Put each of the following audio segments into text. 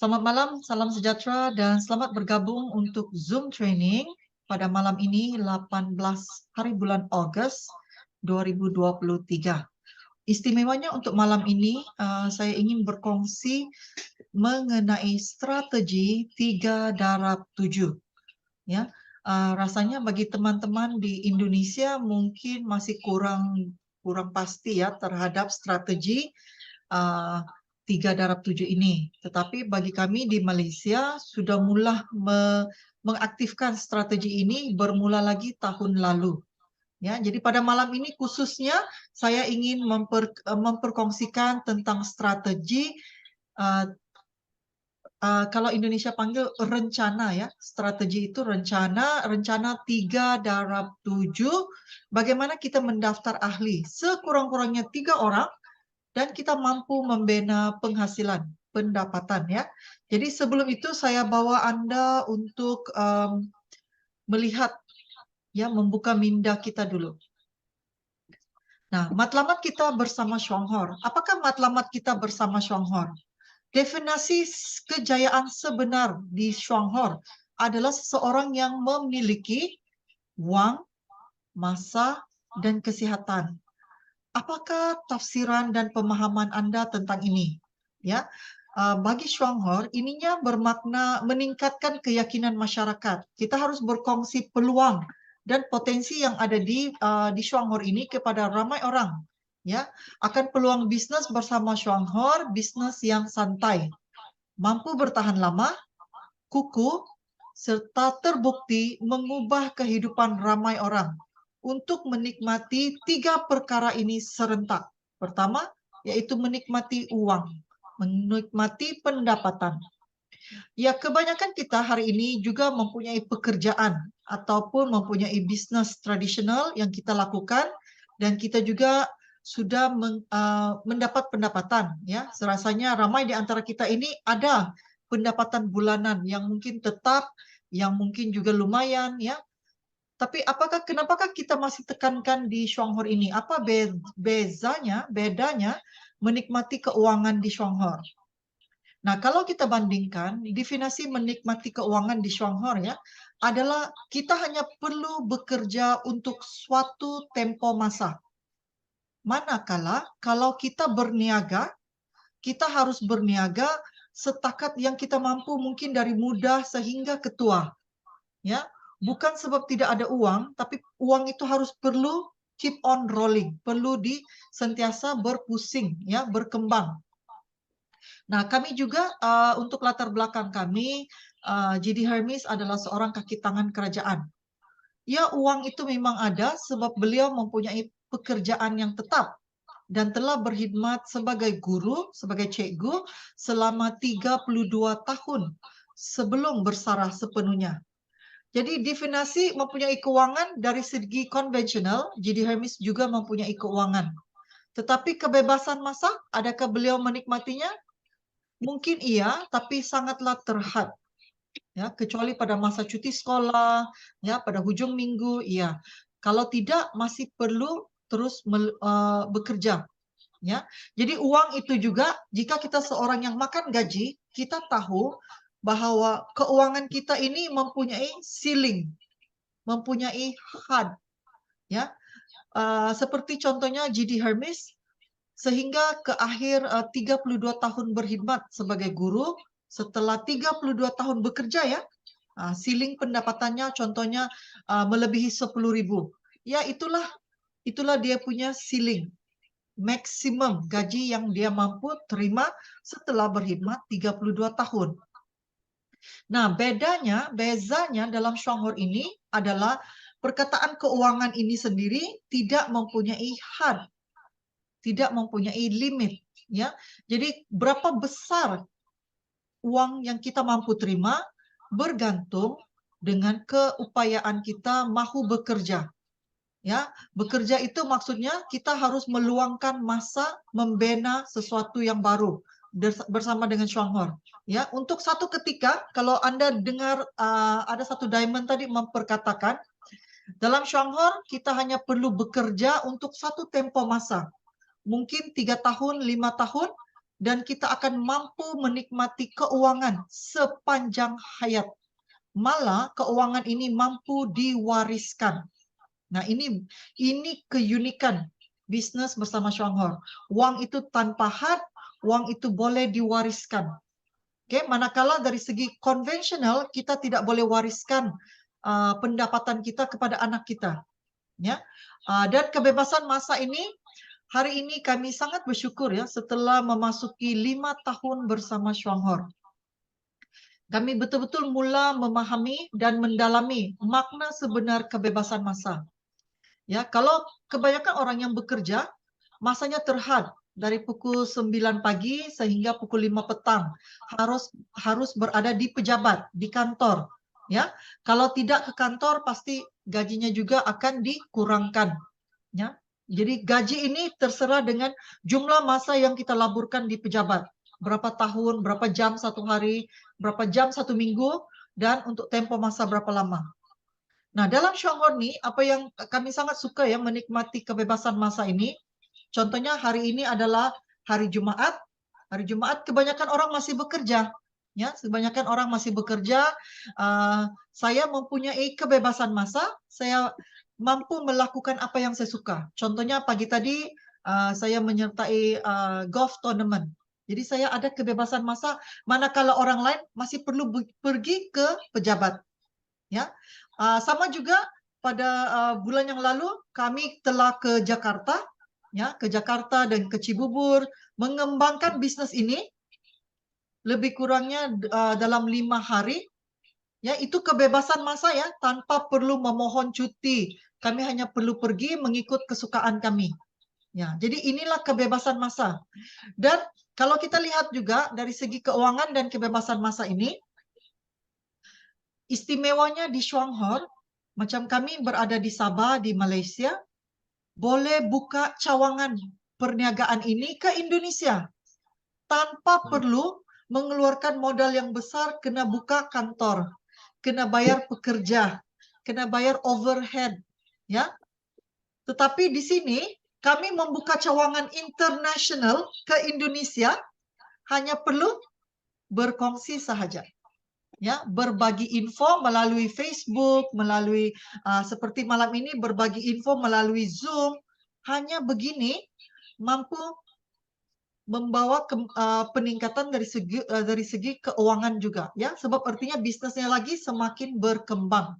Selamat malam, salam sejahtera dan selamat bergabung untuk Zoom training pada malam ini 18 hari bulan Ogos 2023. Istimewanya untuk malam ini saya ingin berkongsi mengenai strategi 3 darab 7. Ya, rasanya bagi teman-teman di Indonesia mungkin masih kurang kurang pasti ya terhadap strategi uh, 3 darab 7 ini. Tetapi bagi kami di Malaysia sudah mengaktifkan strategi ini bermula lagi tahun lalu. Ya, jadi pada malam ini khususnya saya ingin memperkongsikan tentang strategi uh, kalau Indonesia panggil rencana ya, strategi itu rencana 3 darab 7, bagaimana kita mendaftar ahli sekurang-kurangnya 3 orang dan kita mampu membina penghasilan, pendapatan ya. Jadi sebelum itu saya bawa Anda untuk melihat ya, membuka minda kita dulu. Nah, matlamat kita bersama Shuanghor. Apakah matlamat kita bersama Shuanghor? Definisi kejayaan sebenar di Shuanghor adalah seseorang yang memiliki wang, masa, dan kesehatan. Apakah tafsiran dan pemahaman Anda tentang ini? Ya, bagi Shuanghor, ininya bermakna meningkatkan keyakinan masyarakat. Kita harus berkongsi peluang dan potensi yang ada di Shuanghor ini kepada ramai orang. Ya, akan peluang bisnis bersama Shuanghor, bisnis yang santai, mampu bertahan lama, kukuh, serta terbukti mengubah kehidupan ramai orang untuk menikmati 3 perkara ini serentak. Pertama, yaitu menikmati uang, menikmati pendapatan. Ya, kebanyakan kita hari ini juga mempunyai pekerjaan ataupun mempunyai bisnis tradisional yang kita lakukan dan kita juga sudah mendapat pendapatan ya. Serasanya ramai di antara kita ini ada pendapatan bulanan yang mungkin tetap, yang mungkin juga lumayan ya. Tapi kenapakah kita masih tekankan di Shuanghor ini? Apa bedanya menikmati keuangan di Shuanghor? Nah, kalau kita bandingkan, definisi menikmati keuangan di Shuanghor ya, adalah kita hanya perlu bekerja untuk suatu tempo masa. Manakala kalau kita berniaga, kita harus berniaga setakat yang kita mampu mungkin dari muda sehingga ketua. Ya, bukan sebab tidak ada uang, tapi uang itu harus perlu keep on rolling, perlu sentiasa berpusing, ya, berkembang. Nah, kami juga untuk latar belakang kami, J.D. Hermes adalah seorang kaki tangan kerajaan. Ya, uang itu memang ada sebab beliau mempunyai pekerjaan yang tetap dan telah berkhidmat sebagai guru, sebagai cikgu selama 32 tahun sebelum bersarah sepenuhnya. Jadi definisi mempunyai keuangan dari segi konvensional, J.D. Hermes juga mempunyai keuangan. Tetapi kebebasan masa, adakah beliau menikmatinya? Mungkin iya, tapi sangatlah terhad. Ya, kecuali pada masa cuti sekolah, ya, pada hujung minggu, iya. Kalau tidak, masih perlu terus bekerja. Ya, jadi uang itu juga, jika kita seorang yang makan gaji, kita tahu bahwa keuangan kita ini mempunyai ceiling, mempunyai had, ya. Seperti contohnya J.D. Hermes, sehingga ke akhir 32 tahun berkhidmat sebagai guru, setelah 32 tahun bekerja ya, ceiling pendapatannya contohnya melebihi 10.000. Ya, itulah dia punya ceiling, maksimum gaji yang dia mampu terima setelah berkhidmat 32 tahun. Nah, bezanya dalam Shuanghor ini adalah perkataan keuangan ini sendiri tidak mempunyai had, tidak mempunyai limit, ya. Jadi berapa besar uang yang kita mampu terima bergantung dengan keupayaan kita mahu bekerja. Ya, bekerja itu maksudnya kita harus meluangkan masa membina sesuatu yang baru bersama dengan Shuanghor. Ya, untuk satu ketika kalau Anda dengar ada satu diamond tadi memperkatakan dalam Shuanghor kita hanya perlu bekerja untuk satu tempo masa. Mungkin 3 tahun, 5 tahun, dan kita akan mampu menikmati keuangan sepanjang hayat. Malah keuangan ini mampu diwariskan. Nah, ini keunikan bisnis bersama Shuanghor. Uang itu tanpa had, uang itu boleh diwariskan. Oke, manakala dari segi konvensional kita tidak boleh wariskan pendapatan kita kepada anak kita, ya. Dan kebebasan masa ini, hari ini kami sangat bersyukur ya setelah memasuki 5 tahun bersama Shuanghor. Kami betul-betul mula memahami dan mendalami makna sebenar kebebasan masa. Ya, kalau kebanyakan orang yang bekerja, masanya terhad dari pukul 9 pagi sehingga pukul 5 petang. Harus berada di pejabat, di kantor. Ya, kalau tidak ke kantor pasti gajinya juga akan dikurangkan. Ya, jadi gaji ini terserah dengan jumlah masa yang kita laburkan di pejabat. Berapa tahun, berapa jam satu hari, berapa jam satu minggu, dan untuk tempo masa berapa lama. Nah, dalam Shuanghor nih, apa yang kami sangat suka ya menikmati kebebasan masa ini. Contohnya hari ini adalah hari Jumat. Hari Jumat kebanyakan orang masih bekerja. Ya, kebanyakan orang masih bekerja. Saya mempunyai kebebasan masa. Saya mampu melakukan apa yang saya suka. Contohnya pagi tadi saya menyertai golf tournament. Jadi saya ada kebebasan masa manakala orang lain masih perlu pergi ke pejabat. Ya, sama juga pada bulan yang lalu kami telah ke Jakarta, ya, ke Jakarta dan ke Cibubur mengembangkan bisnis ini lebih kurangnya dalam 5 hari. Ya, itu kebebasan masa ya, tanpa perlu memohon cuti. Kami hanya perlu pergi mengikut kesukaan kami. Ya, jadi inilah kebebasan masa. Dan kalau kita lihat juga dari segi keuangan dan kebebasan masa ini, istimewanya di Shuanghor, macam kami berada di Sabah, di Malaysia, boleh buka cawangan perniagaan ini ke Indonesia tanpa perlu mengeluarkan modal yang besar, kena buka kantor, kena bayar pekerja, kena bayar overhead, ya. Tetapi di sini kami membuka cawangan internasional ke Indonesia hanya perlu berkongsi sahaja. Ya, berbagi info melalui Facebook, melalui seperti malam ini berbagi info melalui Zoom. Hanya begini mampu membawa peningkatan dari segi keuangan juga, ya, sebab artinya bisnisnya lagi semakin berkembang.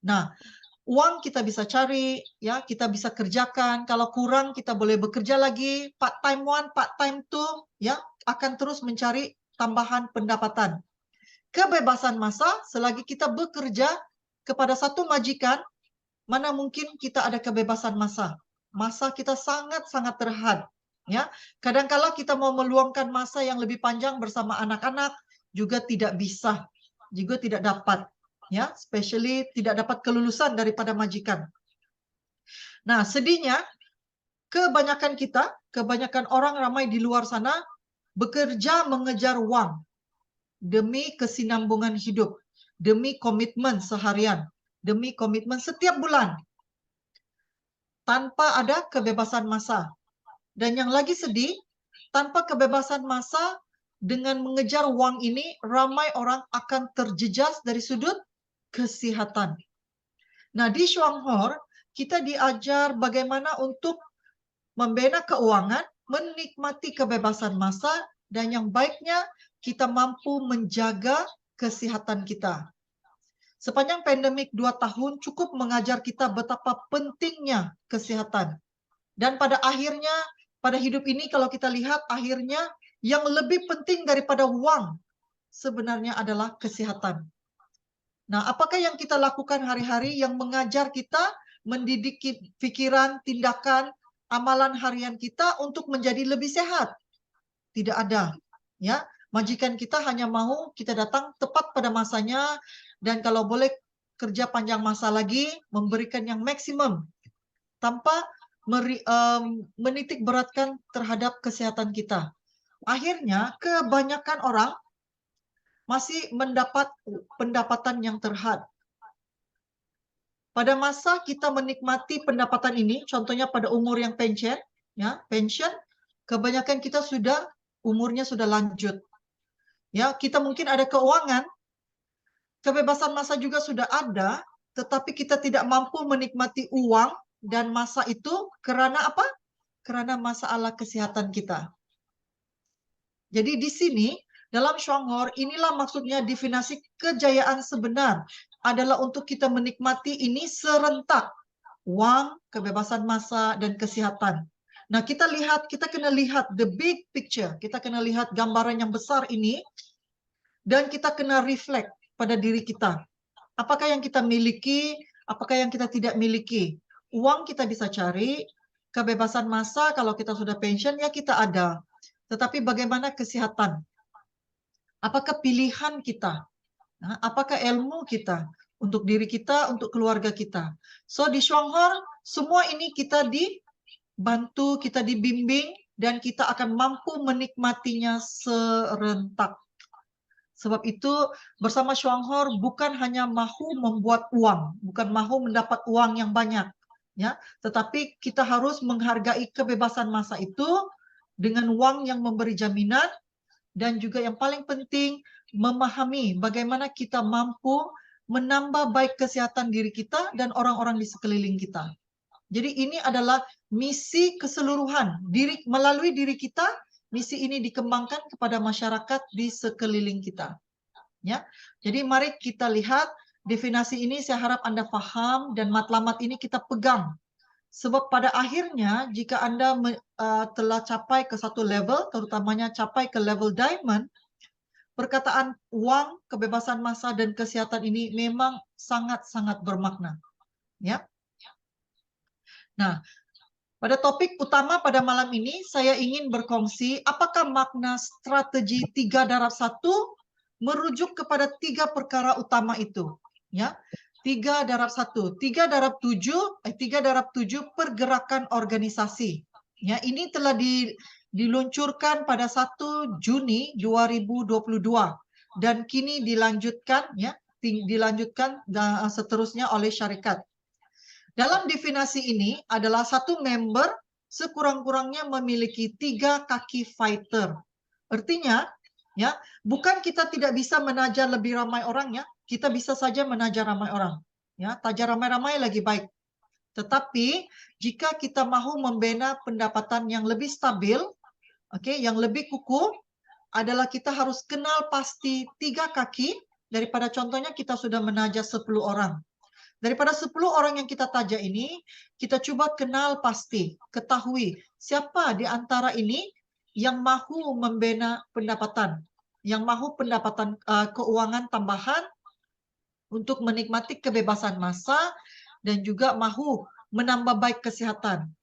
Nah, uang kita bisa cari, ya, kita bisa kerjakan. Kalau kurang kita boleh bekerja lagi, part time one, part time two, ya, akan terus mencari tambahan pendapatan. Kebebasan masa selagi kita bekerja kepada satu majikan, mana mungkin kita ada kebebasan masa. Masa kita sangat-sangat terhad. Ya, kadangkala kita mau meluangkan masa yang lebih panjang bersama anak-anak juga tidak bisa, juga tidak dapat. Ya, especially tidak dapat kelulusan daripada majikan. Nah, sedihnya kebanyakan orang ramai di luar sana bekerja mengejar uang demi kesinambungan hidup, demi komitmen seharian, demi komitmen setiap bulan, tanpa ada kebebasan masa. Dan yang lagi sedih, tanpa kebebasan masa, dengan mengejar uang ini, ramai orang akan terjejas dari sudut kesehatan. Nah, di Shuanghor, kita diajar bagaimana untuk membina keuangan, menikmati kebebasan masa, dan yang baiknya kita mampu menjaga kesehatan kita. Sepanjang pandemik 2 tahun cukup mengajar kita betapa pentingnya kesehatan. Dan pada akhirnya, pada hidup ini kalau kita lihat akhirnya yang lebih penting daripada uang sebenarnya adalah kesehatan. Nah, apakah yang kita lakukan hari-hari yang mengajar kita, mendidik pikiran, tindakan, amalan harian kita untuk menjadi lebih sehat? Tidak ada. Ya, majikan kita hanya mau kita datang tepat pada masanya dan kalau boleh kerja panjang masa lagi, memberikan yang maksimum tanpa menitik beratkan terhadap kesehatan kita. Akhirnya, kebanyakan orang masih mendapat pendapatan yang terhad. Pada masa kita menikmati pendapatan ini, contohnya pada umur yang pensiun, ya, pensiun, kebanyakan kita sudah umurnya sudah lanjut. Ya, kita mungkin ada keuangan, kebebasan massa juga sudah ada, tetapi kita tidak mampu menikmati uang dan massa itu karena apa? Karena masalah kesehatan kita. Jadi di sini dalam Shuanghor inilah maksudnya definisi kejayaan sebenar adalah untuk kita menikmati ini serentak uang, kebebasan massa dan kesehatan. Nah, kita kena lihat the big picture. Kita kena lihat gambaran yang besar ini dan kita kena reflect pada diri kita. Apakah yang kita miliki, apakah yang kita tidak miliki? Uang kita bisa cari, kebebasan massa kalau kita sudah pensiun ya kita ada. Tetapi bagaimana kesehatan? Apakah pilihan kita? Apakah ilmu kita? Untuk diri kita, untuk keluarga kita. So di Shuanghor, semua ini kita dibantu, kita dibimbing, dan kita akan mampu menikmatinya serentak. Sebab itu bersama Shuanghor bukan hanya mahu membuat uang, bukan mahu mendapat uang yang banyak, ya, tetapi kita harus menghargai kebebasan massa itu dengan uang yang memberi jaminan dan juga yang paling penting memahami bagaimana kita mampu menambah baik kesehatan diri kita dan orang-orang di sekeliling kita. Jadi ini adalah misi keseluruhan melalui diri kita. Misi ini dikembangkan kepada masyarakat di sekeliling kita. Ya, jadi mari kita lihat definisi ini. Saya harap Anda paham dan matlamat ini kita pegang. Sebab pada akhirnya jika Anda telah capai ke satu level, terutamanya capai ke level diamond, perkataan uang, kebebasan massa dan kesehatan ini memang sangat-sangat bermakna. Ya. Nah, pada topik utama pada malam ini saya ingin berkongsi apakah makna strategi 3-1 merujuk kepada 3 perkara utama itu. Ya. 3-1, 3-7 pergerakan organisasi. Ya, ini telah diluncurkan pada 1 Juni 2022 dan kini dilanjutkan seterusnya oleh syarikat. Dalam definisi ini adalah satu member sekurang-kurangnya memiliki 3 kaki fighter. Artinya, ya, bukan kita tidak bisa menajar lebih ramai orang, ya. Kita bisa saja menajar ramai orang. Ya, tajar ramai-ramai lagi baik. Tetapi jika kita mahu membina pendapatan yang lebih stabil, yang lebih kukuh, adalah kita harus kenal pasti 3 kaki daripada contohnya kita sudah menajar 10 orang. Daripada 10 orang yang kita taja ini, kita coba kenal pasti, ketahui siapa di antara ini yang mahu membina pendapatan, yang mahu pendapatan keuangan tambahan untuk menikmati kebebasan massa dan juga mahu menambah baik kesehatan.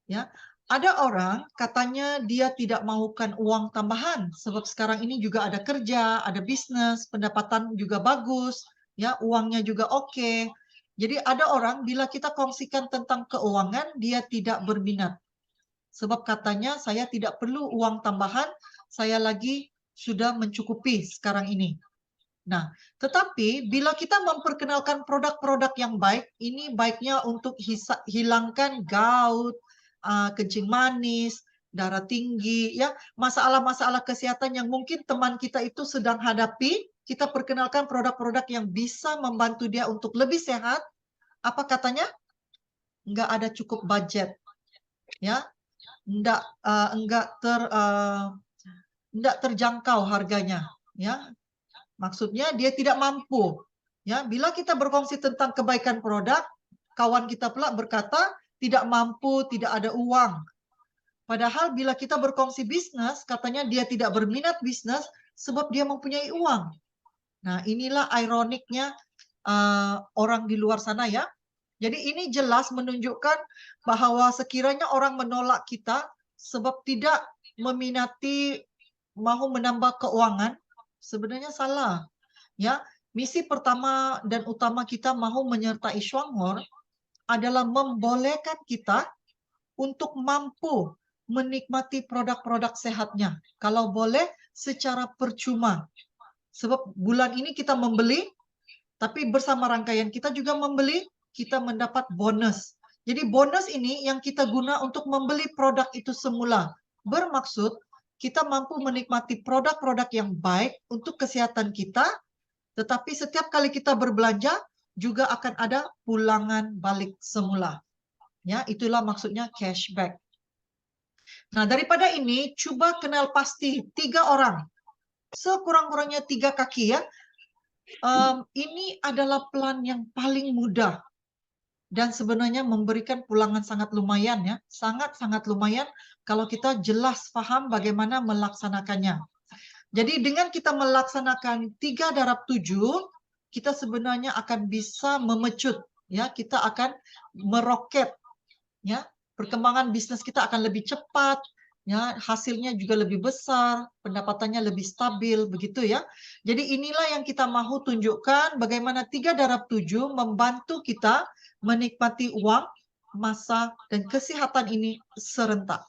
Ya, ada orang katanya dia tidak mahukan uang tambahan sebab sekarang ini juga ada kerja, ada bisnis, pendapatan juga bagus, ya, uangnya juga oke. Jadi ada orang bila kita kongsikan tentang keuangan dia tidak berminat. Sebab katanya saya tidak perlu uang tambahan, saya lagi sudah mencukupi sekarang ini. Nah, tetapi bila kita memperkenalkan produk-produk yang baik, ini baiknya untuk hilangkan gout, kencing manis, darah tinggi, ya, masalah-masalah kesehatan yang mungkin teman kita itu sedang hadapi, kita perkenalkan produk-produk yang bisa membantu dia untuk lebih sehat. Apa katanya? Enggak ada cukup budget, ya, enggak terjangkau harganya, ya. Maksudnya dia tidak mampu. Ya, bila kita berkongsi tentang kebaikan produk, kawan kita pula berkata tidak mampu, tidak ada uang. Padahal bila kita berkongsi bisnis, katanya dia tidak berminat bisnis sebab dia mempunyai uang. Nah, inilah ironiknya orang di luar sana, ya. Jadi ini jelas menunjukkan bahwa sekiranya orang menolak kita sebab tidak meminati mahu menambah keuangan, sebenarnya salah. Ya, misi pertama dan utama kita mahu menyertai Shuanghor adalah membolehkan kita untuk mampu menikmati produk-produk sehatnya. Kalau boleh secara percuma. Sebab bulan ini kita membeli, tapi bersama rangkaian kita juga membeli, kita mendapat bonus. Jadi bonus ini yang kita guna untuk membeli produk itu semula. Bermaksud kita mampu menikmati produk-produk yang baik untuk kesehatan kita, tetapi setiap kali kita berbelanja juga akan ada pulangan balik semula. Ya, itulah maksudnya cashback. Nah, daripada ini, coba kenal pasti 3 orang. Sekurang-kurangnya 3 kaki ya. Ini adalah plan yang paling mudah. Dan sebenarnya memberikan pulangan sangat lumayan ya. Sangat-sangat lumayan kalau kita jelas paham bagaimana melaksanakannya. Jadi dengan kita melaksanakan 3 darab 7, kita sebenarnya akan bisa memecut. Ya, kita akan meroket. Ya, perkembangan bisnis kita akan lebih cepat, ya, hasilnya juga lebih besar, pendapatannya lebih stabil, begitu ya. Jadi inilah yang kita mau tunjukkan bagaimana 3 darab 7 membantu kita menikmati uang, masa, dan kesehatan ini serentak.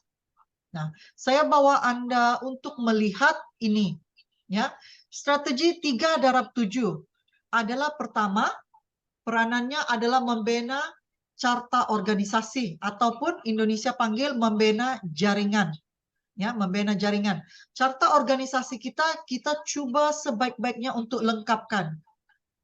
Nah, saya bawa Anda untuk melihat ini, ya. Strategi 3 darab 7 adalah pertama, peranannya adalah membina carta organisasi ataupun Indonesia panggil membina jaringan. Ya, membina jaringan. Carta organisasi kita coba sebaik-baiknya untuk lengkapkan.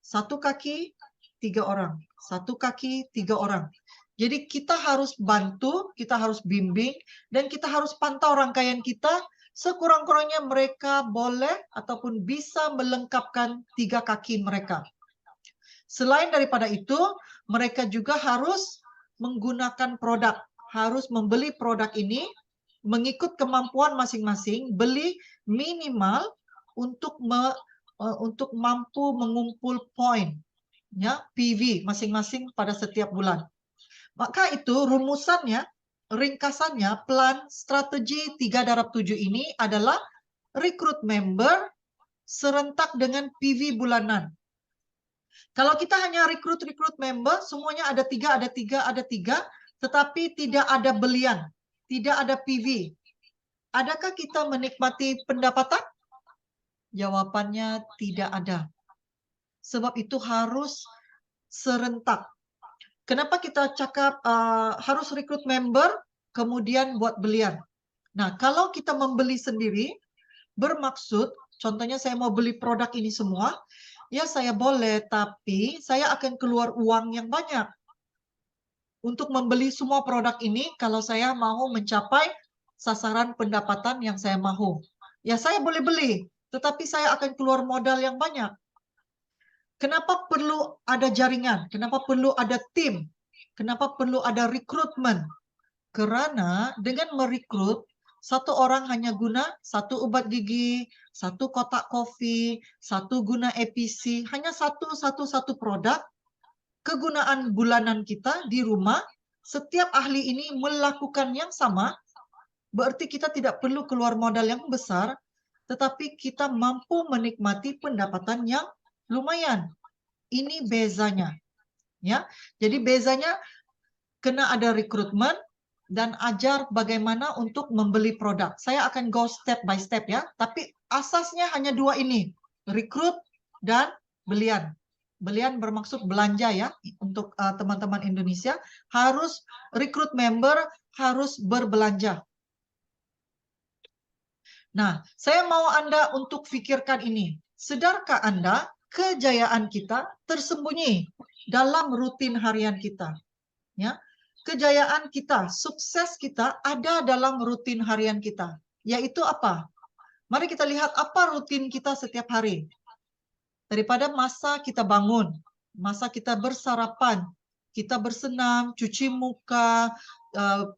1 kaki 3 orang, 1 kaki 3 orang. Jadi kita harus bantu, kita harus bimbing, dan kita harus pantau rangkaian kita sekurang-kurangnya mereka boleh ataupun bisa melengkapkan 3 kaki mereka. Selain daripada itu, mereka juga harus menggunakan produk, harus membeli produk ini mengikut kemampuan masing-masing, beli minimal untuk mampu mengumpul poin, ya, PV masing-masing pada setiap bulan. Maka itu rumusannya, ringkasannya, plan strategi 3 darab 7 ini adalah rekrut member serentak dengan PV bulanan. Kalau kita hanya rekrut member, semuanya ada 3, tetapi tidak ada belian, tidak ada PV. Adakah kita menikmati pendapatan? Jawabannya tidak ada. Sebab itu harus serentak. Kenapa kita cakap harus rekrut member, kemudian buat belian? Nah, kalau kita membeli sendiri, bermaksud, contohnya saya mau beli produk ini semua, ya saya boleh, tapi saya akan keluar uang yang banyak untuk membeli semua produk ini kalau saya mau mencapai sasaran pendapatan yang saya mau. Ya saya boleh beli, tetapi saya akan keluar modal yang banyak. Kenapa perlu ada jaringan? Kenapa perlu ada tim? Kenapa perlu ada rekrutmen? Karena dengan merekrut, 1 orang hanya guna 1 obat gigi, 1 kotak kopi, 1 guna APC, hanya satu produk, kegunaan bulanan kita di rumah, setiap ahli ini melakukan yang sama, berarti kita tidak perlu keluar modal yang besar, tetapi kita mampu menikmati pendapatan yang lumayan. Ini bezanya. Ya, jadi bezanya kena ada rekrutmen, dan ajar bagaimana untuk membeli produk. Saya akan go step by step ya, tapi asasnya hanya 2 ini, rekrut dan belian. Belian bermaksud belanja ya, untuk teman-teman Indonesia, harus rekrut member, harus berbelanja. Nah, saya mau Anda untuk pikirkan ini. Sadarkah Anda, kejayaan kita tersembunyi dalam rutin harian kita? Ya, kejayaan kita, sukses kita ada dalam rutin harian kita. Yaitu apa? Mari kita lihat apa rutin kita setiap hari. Daripada masa kita bangun, masa kita bersarapan, kita bersenam, cuci muka,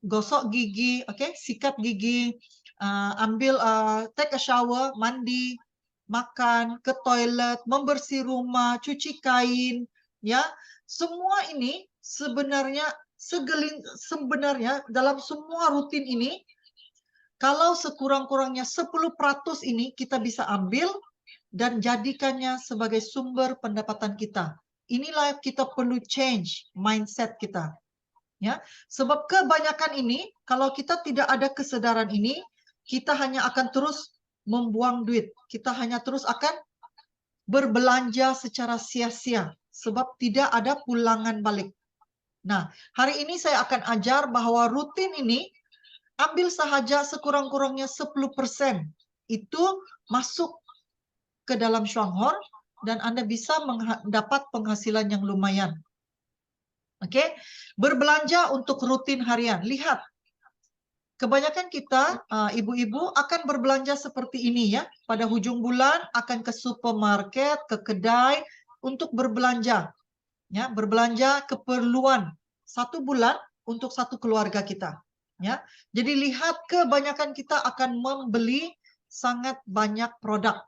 gosok gigi, sikat gigi, ambil take a shower, mandi, makan, ke toilet, membersih rumah, cuci kain, ya. Semua ini sebenarnya dalam semua rutin ini, kalau sekurang-kurangnya 10% ini kita bisa ambil dan jadikannya sebagai sumber pendapatan kita. Inilah kita perlu change mindset kita. Ya, sebab kebanyakan ini, kalau kita tidak ada kesadaran ini, kita hanya akan terus membuang duit. Kita hanya terus akan berbelanja secara sia-sia, sebab tidak ada pulangan balik. Nah, hari ini saya akan ajar bahwa rutin ini ambil sahaja sekurang-kurangnya 10% itu masuk ke dalam Shuanghor dan Anda bisa mendapat penghasilan yang lumayan. Oke, berbelanja untuk rutin harian. Lihat, kebanyakan kita, ibu-ibu akan berbelanja seperti ini ya. Pada hujung bulan akan ke supermarket, ke kedai untuk berbelanja. Ya, berbelanja keperluan 1 bulan untuk 1 keluarga kita. Ya, jadi lihat kebanyakan kita akan membeli sangat banyak produk.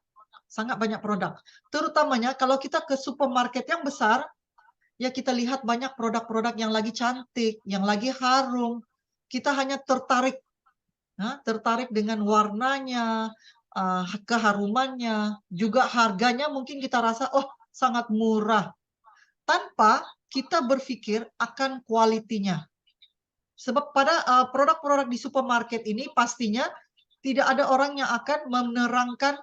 Sangat banyak produk. Terutamanya kalau kita ke supermarket yang besar, ya kita lihat banyak produk-produk yang lagi cantik, yang lagi harum. Kita hanya tertarik, tertarik dengan warnanya, keharumannya, juga harganya mungkin kita rasa, oh sangat murah. Tanpa kita berpikir akan kualitinya. Sebab pada produk-produk di supermarket ini pastinya tidak ada orang yang akan menerangkan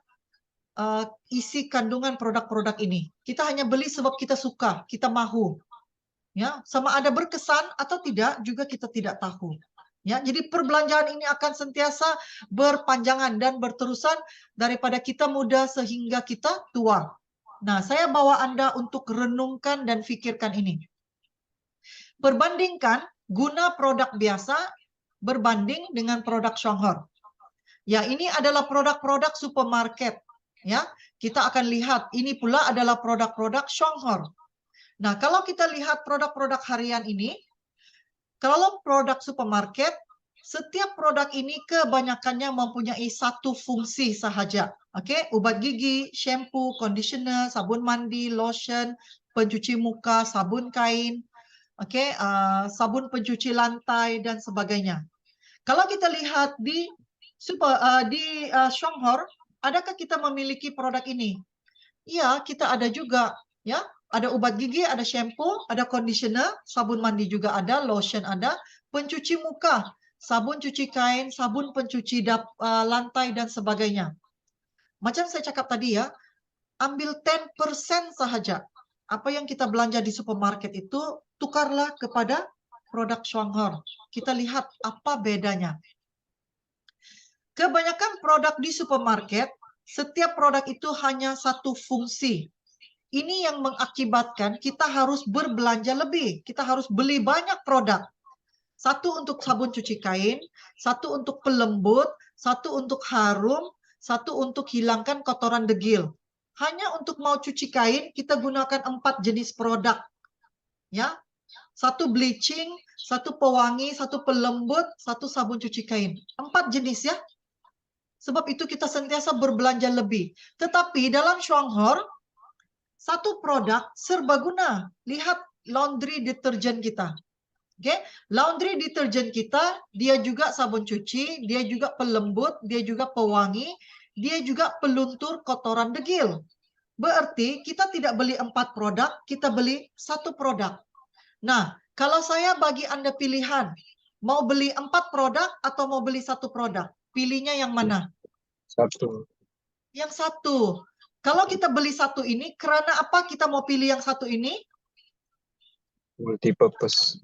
isi kandungan produk-produk ini. Kita hanya beli sebab kita suka, kita mahu. Ya, sama ada berkesan atau tidak juga kita tidak tahu. Ya, jadi perbelanjaan ini akan sentiasa berpanjangan dan berterusan daripada kita muda sehingga kita tua. Nah, saya bawa Anda untuk renungkan dan pikirkan ini. Perbandingkan guna produk biasa berbanding dengan produk Shuanghor. Ya, ini adalah produk-produk supermarket. Ya, kita akan lihat ini pula adalah produk-produk Shuanghor. Nah, kalau kita lihat produk-produk harian ini, kalau produk supermarket, setiap produk ini kebanyakannya mempunyai satu fungsi sahaja. Oke, ubat gigi, shampoo, conditioner, sabun mandi, lotion, pencuci muka, sabun kain, oke, sabun pencuci lantai dan sebagainya. Kalau kita lihat di Shuanghor, adakah kita memiliki produk ini? Iya, kita ada juga, ya. Ada ubat gigi, ada shampoo, ada conditioner, sabun mandi juga ada, lotion ada, pencuci muka, sabun cuci kain, sabun pencuci lantai dan sebagainya. Macam saya cakap tadi ya, ambil 10% sahaja. Apa yang kita belanja di supermarket itu tukarlah kepada produk Shuanghor. Kita lihat apa bedanya. Kebanyakan produk di supermarket, setiap produk itu hanya satu fungsi. Ini yang mengakibatkan kita harus berbelanja lebih. Kita harus beli banyak produk. Satu untuk sabun cuci kain, satu untuk pelembut, satu untuk harum, satu untuk hilangkan kotoran degil. Hanya untuk mau cuci kain, kita gunakan 4 jenis produk. Ya, satu bleaching, satu pewangi, satu pelembut, satu sabun cuci kain. 4 jenis ya. Sebab itu kita sentiasa berbelanja lebih. Tetapi dalam Shuanghor, satu produk serbaguna. Lihat laundry deterjen kita. Oke, laundry deterjen kita, dia juga sabun cuci, dia juga pelembut, dia juga pewangi, dia juga peluntur kotoran degil. Berarti kita tidak beli 4 produk, kita beli 1 produk. Nah, kalau saya bagi Anda pilihan, mau beli 4 produk atau mau beli 1 produk? Pilihnya yang mana? 1. Yang 1. Kalau kita beli 1 ini, karena apa kita mau pilih yang 1 ini? Multipurpose.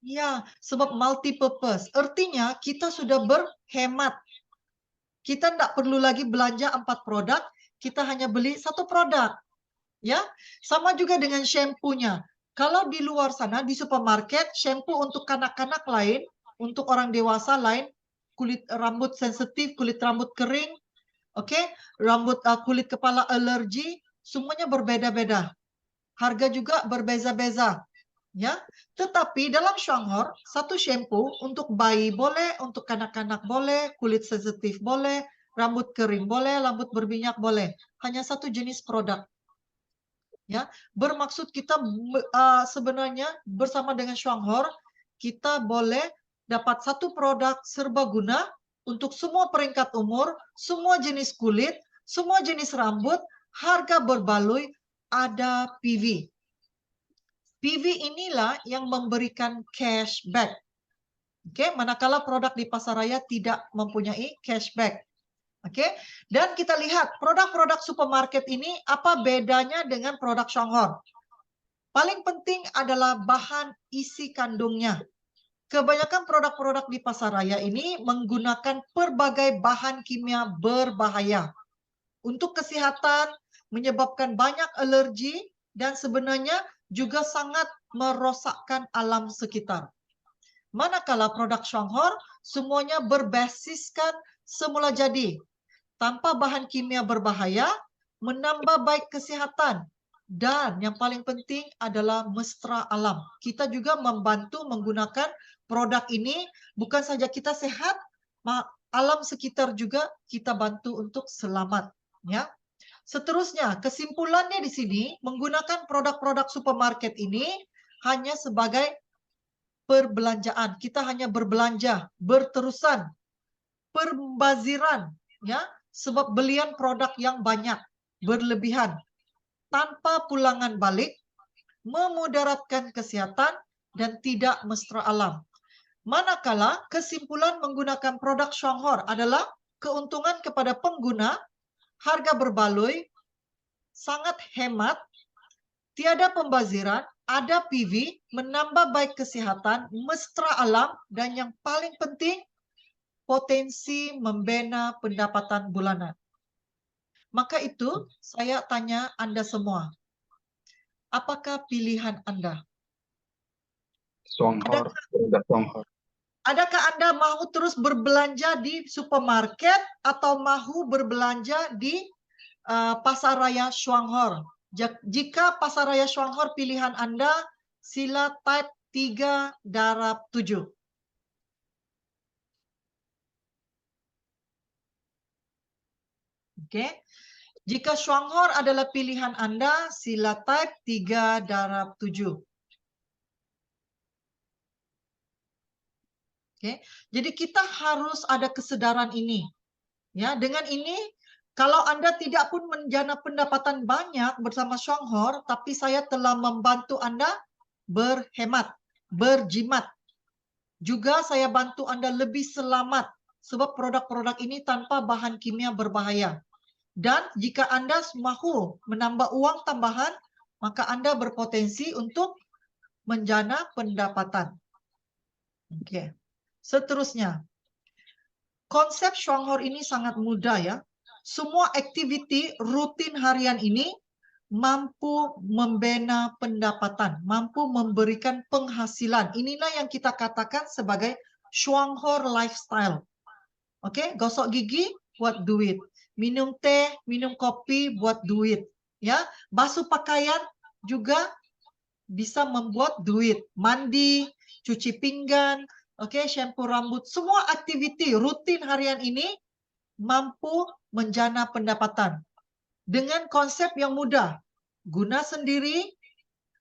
Ya, sebab multi-purpose. Artinya kita sudah berhemat. Kita tidak perlu lagi belanja 4 produk, kita hanya beli 1 produk. Ya, sama juga dengan shampoo-nya. Kalau di luar sana, di supermarket, shampoo untuk kanak-kanak lain, untuk orang dewasa lain, kulit rambut sensitif, kulit rambut kering, oke, kulit kepala alergi, semuanya berbeda-beda. Harga juga berbeza-beza. Ya, tetapi dalam Shuanghor, satu shampoo untuk bayi boleh, untuk kanak-kanak boleh, kulit sensitif boleh, rambut kering boleh, rambut berminyak boleh. Hanya satu jenis produk. Ya, bermaksud kita sebenarnya bersama dengan Shuanghor, kita boleh dapat satu produk serbaguna untuk semua peringkat umur, semua jenis kulit, semua jenis rambut, harga berbaloi, ada PV. PV inilah yang memberikan cashback. Oke, manakala produk di pasaraya tidak mempunyai cashback. Oke, dan kita lihat produk-produk supermarket ini apa bedanya dengan produk Shuanghor. Paling penting adalah bahan isi kandungnya. kebanyakan produk-produk di pasaraya ini menggunakan berbagai bahan kimia berbahaya untuk kesehatan, menyebabkan banyak alergi, dan sebenarnya juga sangat merosakkan alam sekitar. Manakala produk Shuanghor semuanya berbasiskan semula jadi, tanpa bahan kimia berbahaya, menambah baik kesehatan, dan yang paling penting adalah mesra alam. Kita juga membantu menggunakan produk ini, bukan saja kita sehat, alam sekitar juga kita bantu untuk selamat. Ya. Seterusnya, kesimpulannya di sini, menggunakan produk-produk supermarket ini hanya sebagai perbelanjaan. Kita hanya berbelanja, berterusan, pembaziran, ya, sebab belian produk yang banyak, berlebihan, tanpa pulangan balik, memudaratkan kesehatan, dan tidak mesra alam. Manakala kesimpulan menggunakan produk Shuanghor adalah keuntungan kepada pengguna, harga berbaloi, sangat hemat, tiada pembaziran, ada PV, menambah baik kesehatan, mesra alam, dan yang paling penting, potensi membina pendapatan bulanan. Maka itu saya tanya Anda semua, apakah pilihan Anda? Shuanghor, produk Shuanghor. Adakah Anda mau terus berbelanja di supermarket atau mau berbelanja di pasaraya Shuanghor? Jika pasaraya Shuanghor pilihan Anda, sila type 3/7. Oke. Jika Shuanghor adalah pilihan Anda, sila type 3/7. Oke. Jadi kita harus ada kesadaran ini. Ya, dengan ini kalau Anda tidak pun menjana pendapatan banyak bersama Shuanghor, tapi saya telah membantu Anda berhemat, berjimat. Juga saya bantu Anda lebih selamat sebab produk-produk ini tanpa bahan kimia berbahaya. Dan jika Anda mahu menambah uang tambahan, maka Anda berpotensi untuk menjana pendapatan. Oke. Seterusnya, konsep Shuanghor ini sangat mudah ya. Semua aktiviti rutin harian ini mampu membina pendapatan, mampu memberikan penghasilan. Inilah yang kita katakan sebagai Shuanghor lifestyle. Oke, gosok gigi buat duit, minum teh, minum kopi buat duit, ya. Basuh pakaian juga bisa membuat duit, mandi, cuci pinggan, oke, shampoo rambut, semua aktiviti rutin harian ini mampu menjana pendapatan. Dengan konsep yang mudah, guna sendiri,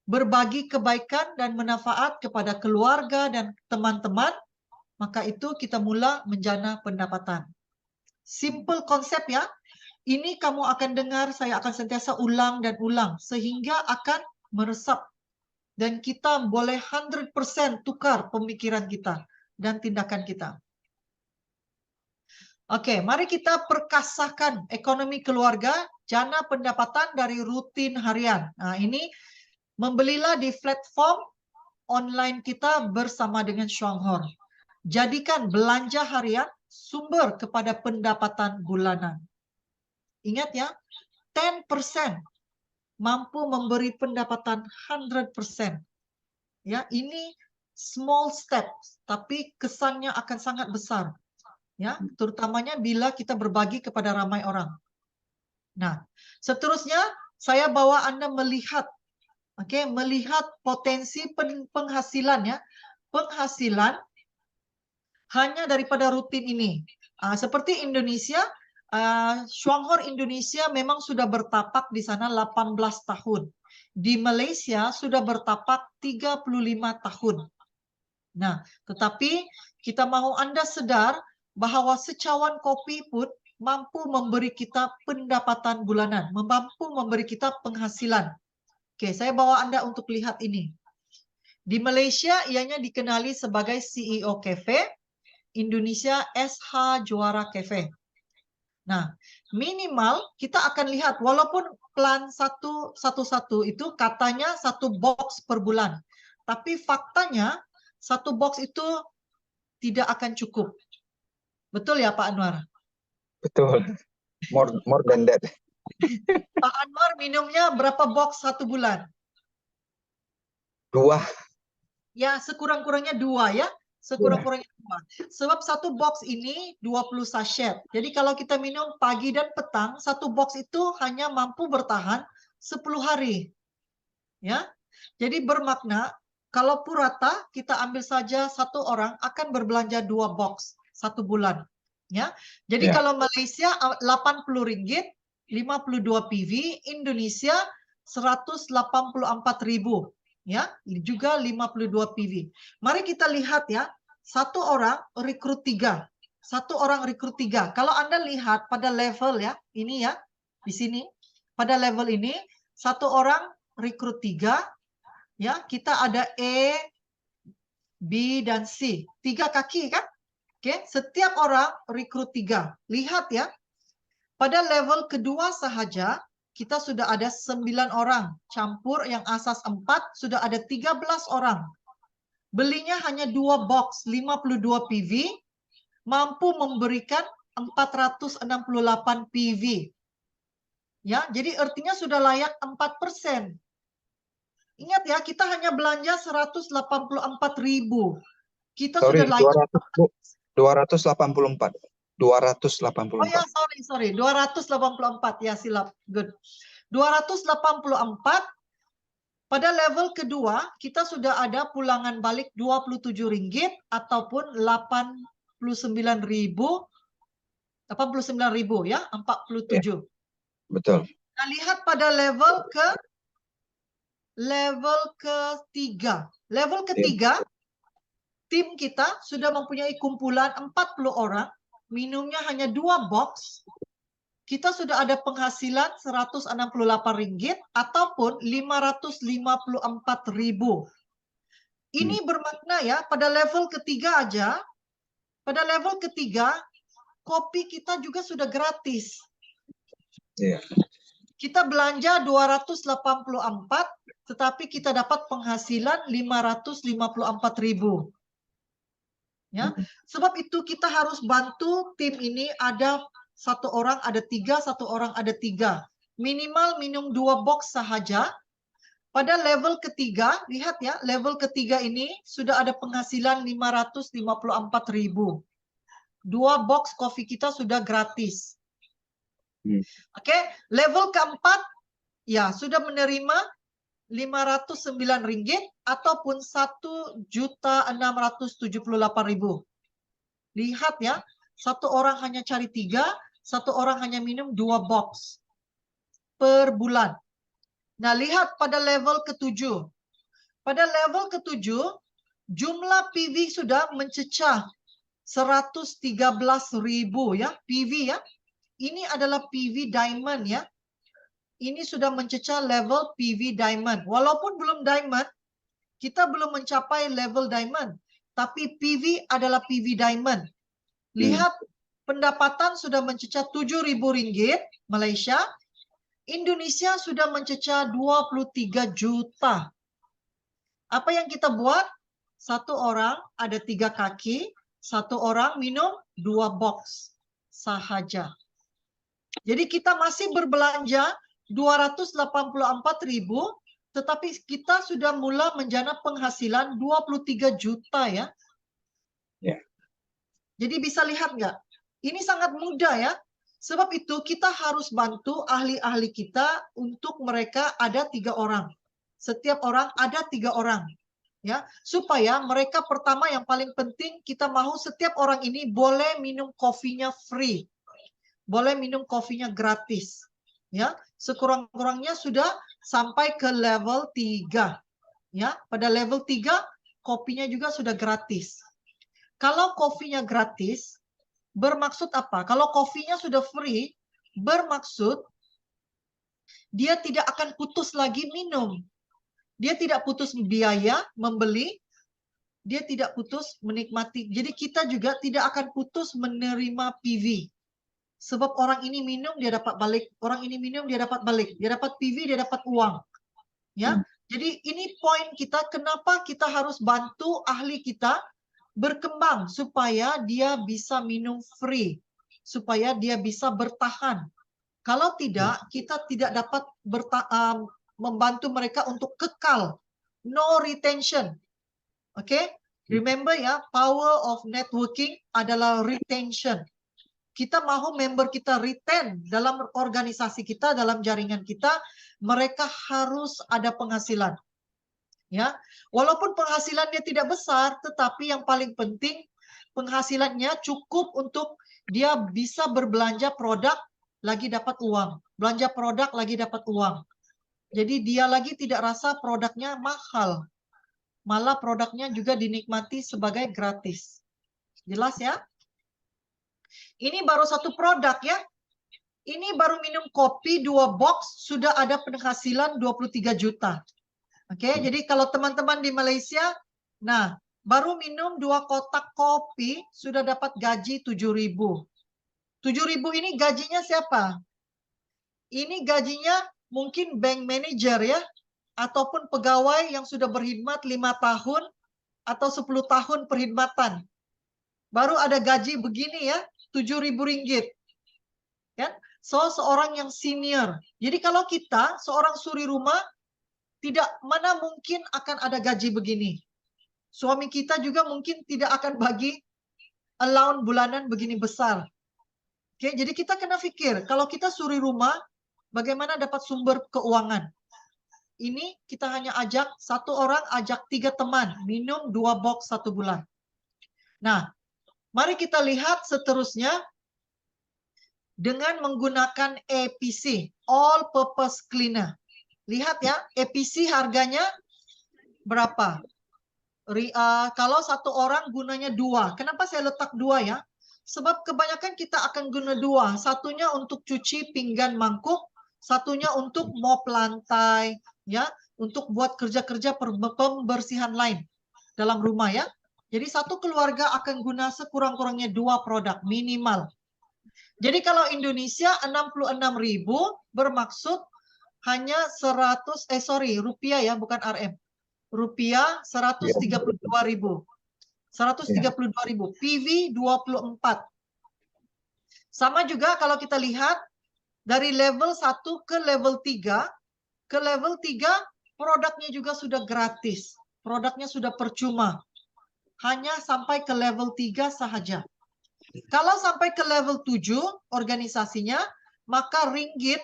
berbagi kebaikan dan manfaat kepada keluarga dan teman-teman, maka itu kita mula menjana pendapatan. Simple konsep ya. Ini kamu akan dengar, saya akan sentiasa ulang dan ulang, sehingga akan meresap. Dan kita boleh 100% tukar pemikiran kita dan tindakan kita. Oke, mari kita perkasakan ekonomi keluarga, jana pendapatan dari rutin harian. Nah, ini membelilah di platform online kita bersama dengan Shuanghor. Jadikan belanja harian sumber kepada pendapatan bulanan. Ingat ya, 10% mampu memberi pendapatan 100%. Ya, ini small step, tapi kesannya akan sangat besar. Ya, terutamanya bila kita berbagi kepada ramai orang. Nah, seterusnya saya bawa Anda melihat, melihat potensi penghasilan ya, penghasilan hanya daripada rutin ini. Seperti Indonesia, Shuanghor Indonesia memang sudah bertapak di sana 18 tahun. Di Malaysia sudah bertapak 35 tahun. Nah, tetapi kita mau Anda sedar bahwa secawan kopi pun mampu memberi kita pendapatan bulanan, mampu memberi kita penghasilan. Oke, saya bawa Anda untuk lihat ini. Di Malaysia, ianya dikenali sebagai CEO Cafe, Indonesia SH Juara Cafe. Nah, minimal kita akan lihat, walaupun plan 111 itu katanya 1 box per bulan, tapi faktanya satu box itu tidak akan cukup. Betul ya Pak Anwar? Betul. More than that. Pak Anwar minumnya berapa box satu bulan? 2. Ya, sekurang-kurangnya 2 ya. Sekurang-kurangnya 2. Sebab satu box ini 20 sachet. Jadi kalau kita minum pagi dan petang, satu box itu hanya mampu bertahan 10 hari. Ya. Jadi bermakna kalau purata kita ambil saja satu orang akan berbelanja 2 box satu bulan. Ya. Jadi kalau Malaysia Rp80, 52 PV, Indonesia 184.000. Ya, juga 52 PV. Mari kita lihat ya, satu orang rekrut 3. Satu orang rekrut 3. Kalau Anda lihat pada level ya, ini ya, di sini. Pada level ini, satu orang rekrut 3. Ya, kita ada E, B, dan C. 3 kaki kan? Oke, setiap orang rekrut 3. Lihat ya, pada level kedua sahaja, kita sudah ada 9 orang. Campur yang asas 4, sudah ada 13 orang. Belinya hanya 2 box, 52 PV, mampu memberikan 468 PV. Ya, jadi artinya sudah layak 4%. Ingat ya, kita hanya belanja 184.000. Kita sudah layak 284. 284. Oh ya, sorry. 284 ya, silap. Good. 284. Pada level kedua, kita sudah ada pulangan balik Rp27 ataupun 89.000 ya, 47. Betul. Nah, lihat pada level ketiga. Level ketiga, tim kita sudah mempunyai kumpulan 40 orang, minumnya hanya 2 box. Kita sudah ada penghasilan Rp168 ataupun 554.000. Ini bermakna ya, pada level ketiga aja, pada level ketiga, kopi kita juga sudah gratis. Kita belanja 284, tetapi kita dapat penghasilan 554.000. Ya, sebab itu kita harus bantu tim ini, ada satu orang ada 3, satu orang ada 3. Minimal minum 2 box sahaja. Pada level ketiga, lihat ya, level ketiga ini sudah ada penghasilan 554.000. 2 box kopi kita sudah gratis. Oke, level keempat, ya sudah menerima Rp509 ataupun Rp1.678.000. Lihat ya, satu orang hanya cari 3, satu orang hanya minum 2 box per bulan. Nah, lihat pada level ke-7. Pada level ke-7, jumlah PV sudah mencecah 113.000 ya, PV ya. Ini adalah PV Diamond ya. Ini sudah mencecah level PV Diamond. Walaupun belum Diamond, kita belum mencapai level Diamond. Tapi PV adalah PV Diamond. Lihat, pendapatan sudah mencecah Rp7.000 Malaysia. Indonesia sudah mencecah 23 juta. Apa yang kita buat? Satu orang ada 3 kaki, satu orang minum 2 box sahaja. Jadi kita masih berbelanja 284.000, tetapi kita sudah mula menjana penghasilan 23 juta ya. Jadi bisa lihat nggak? Ini sangat mudah ya. Sebab itu kita harus bantu ahli-ahli kita untuk mereka ada 3 orang. Setiap orang ada 3 orang. Ya, supaya mereka pertama yang paling penting kita mau setiap orang ini boleh minum kopinya free. Boleh minum kopinya gratis. Ya, sekurang-kurangnya sudah sampai ke level 3. Ya, pada level 3 kopinya juga sudah gratis. Kalau kopinya gratis, bermaksud apa? Kalau kopinya sudah free, bermaksud dia tidak akan putus lagi minum. Dia tidak putus biaya membeli, dia tidak putus menikmati. Jadi kita juga tidak akan putus menerima PV. Sebab orang ini minum, dia dapat balik. Orang ini minum, dia dapat balik. Dia dapat PV, dia dapat uang. Ya. Jadi ini poin kita, kenapa kita harus bantu ahli kita berkembang supaya dia bisa minum free, supaya dia bisa bertahan. Kalau tidak, kita tidak dapat membantu mereka untuk kekal. No retention. Oke? Remember ya, power of networking adalah retention. Kita mau member kita retain dalam organisasi kita, dalam jaringan kita, mereka harus ada penghasilan. Ya, walaupun penghasilannya tidak besar, tetapi yang paling penting penghasilannya cukup untuk dia bisa berbelanja produk lagi dapat uang, belanja produk lagi dapat uang. Jadi dia lagi tidak rasa produknya mahal, malah produknya juga dinikmati sebagai gratis. Jelas ya? Ini baru satu produk ya. Ini baru minum kopi 2 box sudah ada penghasilan 23 juta. Oke, jadi kalau teman-teman di Malaysia, nah, baru minum 2 kotak kopi sudah dapat gaji 7.000. 7.000 ini gajinya siapa? Ini gajinya mungkin bank manager ya, ataupun pegawai yang sudah berkhidmat 5 tahun atau 10 tahun perkhidmatan. Baru ada gaji begini ya, 7.000 ringgit. Kan? So, seorang yang senior. Jadi kalau kita, seorang suri rumah, tidak mana mungkin akan ada gaji begini. Suami kita juga mungkin tidak akan bagi allowance bulanan begini besar. Oke, jadi kita kena pikir, kalau kita suri rumah, bagaimana dapat sumber keuangan? Ini kita hanya ajak, satu orang ajak 3 teman, minum 2 box 1 bulan. Nah, mari kita lihat seterusnya, dengan menggunakan APC, All Purpose Cleaner. Lihat ya, APC harganya berapa? Kalau satu orang gunanya 2. Kenapa saya letak 2 ya? Sebab kebanyakan kita akan guna 2. Satunya untuk cuci pinggan mangkuk, satunya untuk mop lantai, ya, untuk buat kerja-kerja pembersihan lain dalam rumah ya. Jadi satu keluarga akan guna sekurang-kurangnya 2 produk minimal. Jadi kalau Indonesia 66.000 bermaksud hanya rupiah ya, bukan RM. Rupiah 132.000. 132.000. PV 24. Sama juga kalau kita lihat dari level 1 ke level 3, ke level 3 produknya juga sudah gratis. Produknya sudah percuma. Hanya sampai ke level 3 sahaja. Kalau sampai ke level 7 organisasinya, maka ringgit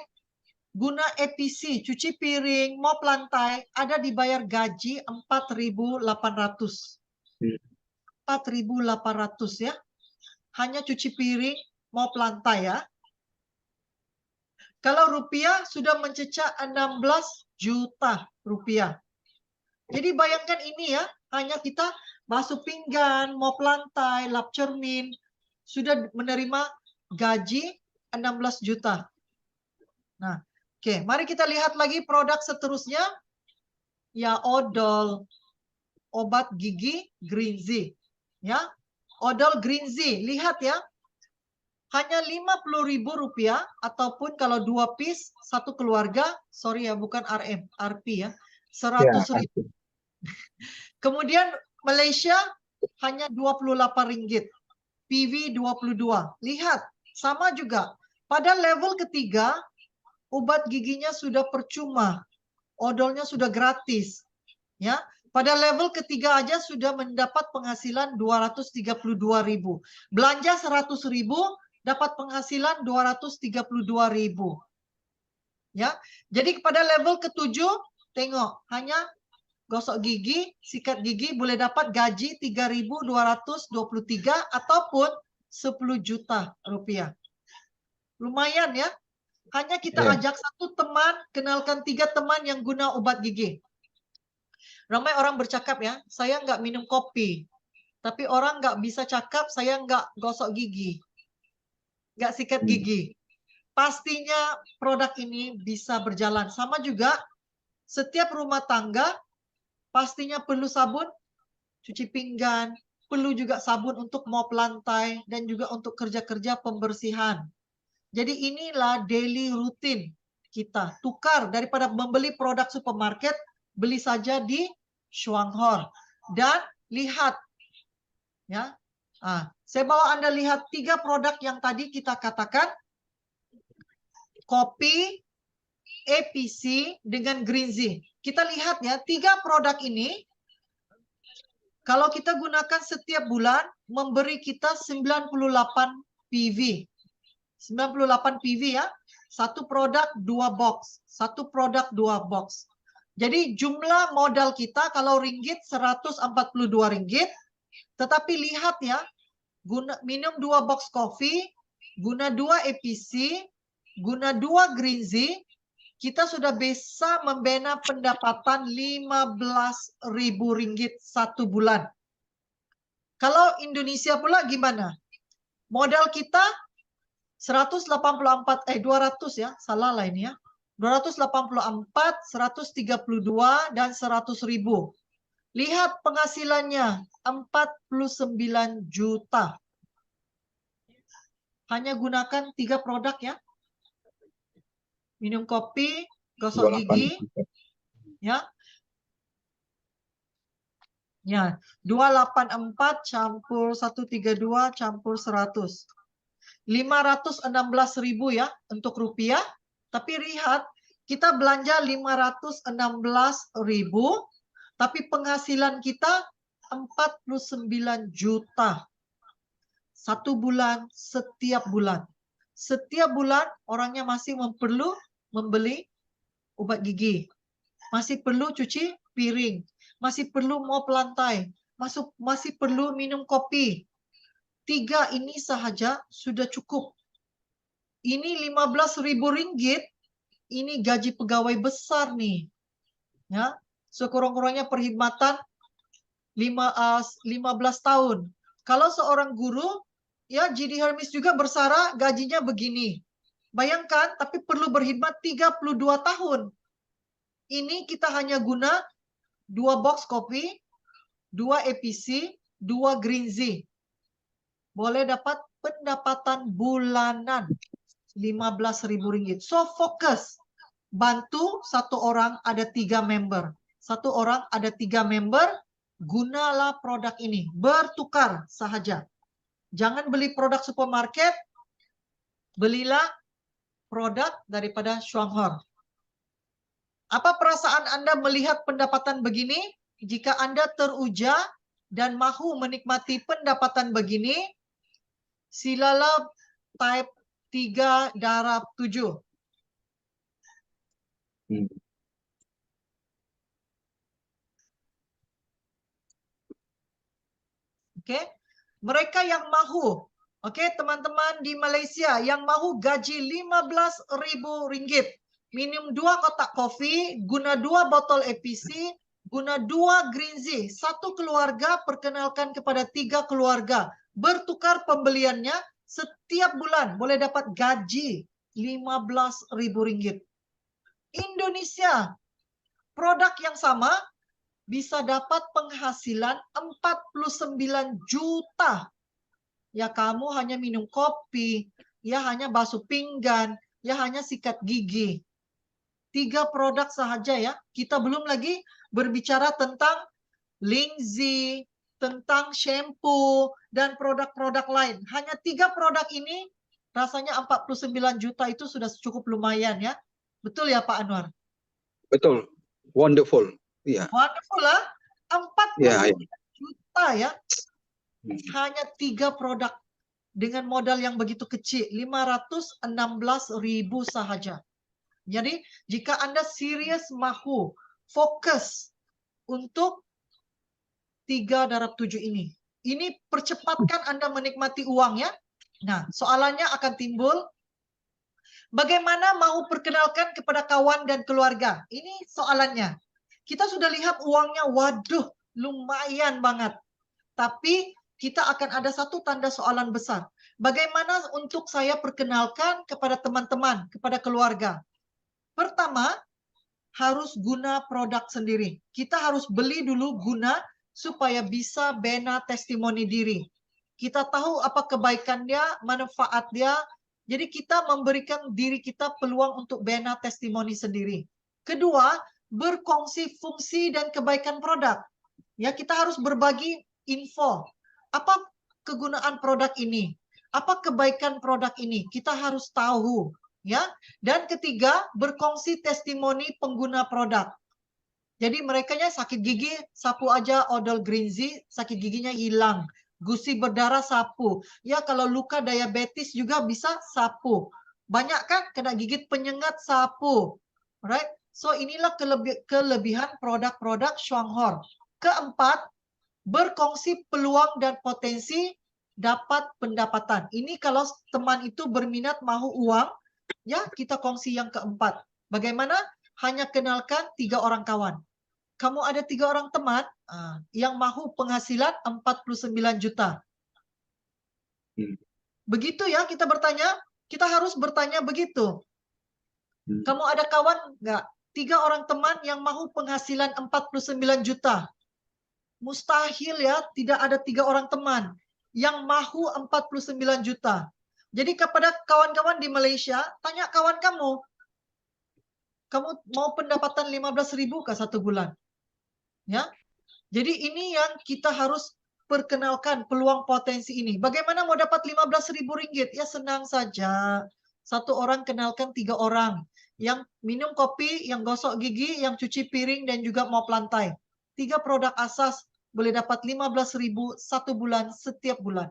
guna APC, cuci piring, mop lantai, ada dibayar gaji 4.800. 4.800 ya. Hanya cuci piring, mop lantai ya. Kalau rupiah sudah mencecah 16 juta rupiah. Jadi bayangkan ini ya, hanya kita basuh pinggan, mop lantai, lap cermin, sudah menerima gaji 16 juta. Nah, oke, mari kita lihat lagi produk seterusnya. Ya, odol, obat gigi Greenzy. Ya, odol Greenzy, lihat ya. Hanya 50.000 rupiah, ataupun kalau 2 piece, satu keluarga, sorry ya, bukan RM, RP ya, 100.000. Kemudian Malaysia hanya 28 ringgit. PV 22. Lihat, sama juga. Pada level ketiga, obat giginya sudah percuma. Odolnya sudah gratis. Ya, pada level ketiga aja sudah mendapat penghasilan 232.000. Belanja 100.000, dapat penghasilan 232.000. Ya, jadi pada level ketujuh, tengok, hanya gosok gigi, sikat gigi boleh dapat gaji 3.223 ataupun 10 juta rupiah. Lumayan ya. Hanya kita ajak satu teman, kenalkan 3 teman yang guna obat gigi. Ramai orang bercakap ya, saya nggak minum kopi. Tapi orang nggak bisa cakap, saya nggak gosok gigi. Nggak sikat gigi. Pastinya produk ini bisa berjalan. Sama juga, setiap rumah tangga pastinya perlu sabun, cuci pinggan, perlu juga sabun untuk mop lantai, dan juga untuk kerja-kerja pembersihan. Jadi inilah daily routine kita. Tukar daripada membeli produk supermarket, beli saja di Shuanghor. Dan lihat, ya, saya bawa Anda lihat 3 produk yang tadi kita katakan, kopi, APC, dengan Green-Z. Kita lihat ya, 3 produk ini, kalau kita gunakan setiap bulan, memberi kita 98 PV. 98 PV ya. Satu produk 2 box. Satu produk 2 box. Jadi jumlah modal kita kalau ringgit 142 ringgit. Tetapi lihat ya, minum 2 box kopi, guna 2 APC, guna 2 Green-Z, kita sudah bisa membina pendapatan 15.000 ringgit satu bulan. Kalau Indonesia pula gimana? Modal kita 200 ya, salah lah ini ya. 284, 132, dan 100.000. Lihat penghasilannya, 49 juta. Hanya gunakan 3 produk ya. Minum kopi, gosok gigi, ya. Ya, 284 campur 132 campur 100. 516.000 ya untuk rupiah. Tapi lihat, kita belanja 516.000, tapi penghasilan kita 49 juta. Satu bulan, setiap bulan. Setiap bulan orangnya masih perlu membeli obat gigi. Masih perlu cuci piring. Masih perlu mop lantai. Masih perlu minum kopi. 3 ini sahaja sudah cukup. Ini 15.000 ringgit. Ini gaji pegawai besar nih. Ya, sekurang-kurangnya perkhidmatan 15 tahun. Kalau seorang guru, ya GD Hermes juga bersara gajinya begini. Bayangkan, tapi perlu berkhidmat 32 tahun. Ini kita hanya guna 2 box kopi, 2 APC, 2 Green-Z. Boleh dapat pendapatan bulanan 15.000 ringgit. So fokus. Bantu satu orang ada 3 member. Satu orang ada 3 member. Gunalah produk ini. Bertukar sahaja. Jangan beli produk supermarket. Belilah produk daripada Shuanghor. Apa perasaan Anda melihat pendapatan begini? Jika Anda teruja dan mahu menikmati pendapatan begini, silalah type 3/7. Oke, mereka yang mahu, oke teman-teman di Malaysia yang mahu gaji 15.000 ringgit, minum 2 kotak kopi, guna 2 botol APC, guna 2 Green-Z, satu keluarga perkenalkan kepada 3 keluarga, bertukar pembeliannya setiap bulan boleh dapat gaji 15.000 ringgit. Indonesia, produk yang sama bisa dapat penghasilan 49 juta. Ya kamu hanya minum kopi, ya hanya basuh pinggan, ya hanya sikat gigi. 3 produk sahaja ya. Kita belum lagi berbicara tentang Ling-Z, tentang shampoo, dan produk-produk lain. Hanya 3 produk ini rasanya 49 juta itu sudah cukup lumayan ya. Betul ya Pak Anwar? Betul. Wonderful. Iya. Wonderful lah. 49 juta ya. Hanya 3 produk dengan modal yang begitu kecil. 516.000 sahaja. Jadi jika Anda serius mahu fokus untuk 3/7 ini. Ini percepatkan Anda menikmati uang ya. Nah, soalannya akan timbul. Bagaimana mau perkenalkan kepada kawan dan keluarga? Ini soalannya. Kita sudah lihat uangnya, waduh, lumayan banget. Tapi kita akan ada satu tanda soalan besar. Bagaimana untuk saya perkenalkan kepada teman-teman, kepada keluarga? Pertama, harus guna produk sendiri. Kita harus beli dulu guna supaya bisa bina testimoni diri. Kita tahu apa kebaikan dia, manfaat dia. Jadi kita memberikan diri kita peluang untuk bina testimoni sendiri. Kedua, berkongsi fungsi dan kebaikan produk. Ya, kita harus berbagi info. Apa kegunaan produk ini? Apa kebaikan produk ini? Kita harus tahu, ya. Dan ketiga, berkongsi testimoni pengguna produk. Jadi merekanya sakit gigi, sapu aja odol Greenzy, sakit giginya hilang. Gusi berdarah, sapu. Ya, kalau luka diabetes juga bisa sapu. Banyak kan kena gigit penyengat, sapu. Alright? So inilah kelebihan produk-produk Shuanghor. Keempat, berkongsi peluang dan potensi dapat pendapatan. Ini kalau teman itu berminat mahu uang, ya kita kongsi yang keempat. Bagaimana? Hanya kenalkan 3 orang kawan. Kamu ada 3 orang teman yang mahu penghasilan 49 juta. Begitu ya kita bertanya, kita harus bertanya begitu. Kamu ada kawan enggak? 3 orang teman yang mahu penghasilan 49 juta. Mustahil ya, tidak ada 3 orang teman yang mahu 49 juta. Jadi kepada kawan-kawan di Malaysia, tanya kawan kamu. Kamu mau pendapatan 15.000 kah 1 bulan? Ya. Jadi ini yang kita harus perkenalkan peluang potensi ini. Bagaimana mau dapat 15.000 ringgit? Ya senang saja. 1 orang kenalkan 3 orang. Yang minum kopi, yang gosok gigi, yang cuci piring, dan juga mop lantai. 3 produk asas boleh dapat 15.000 1 bulan setiap bulan.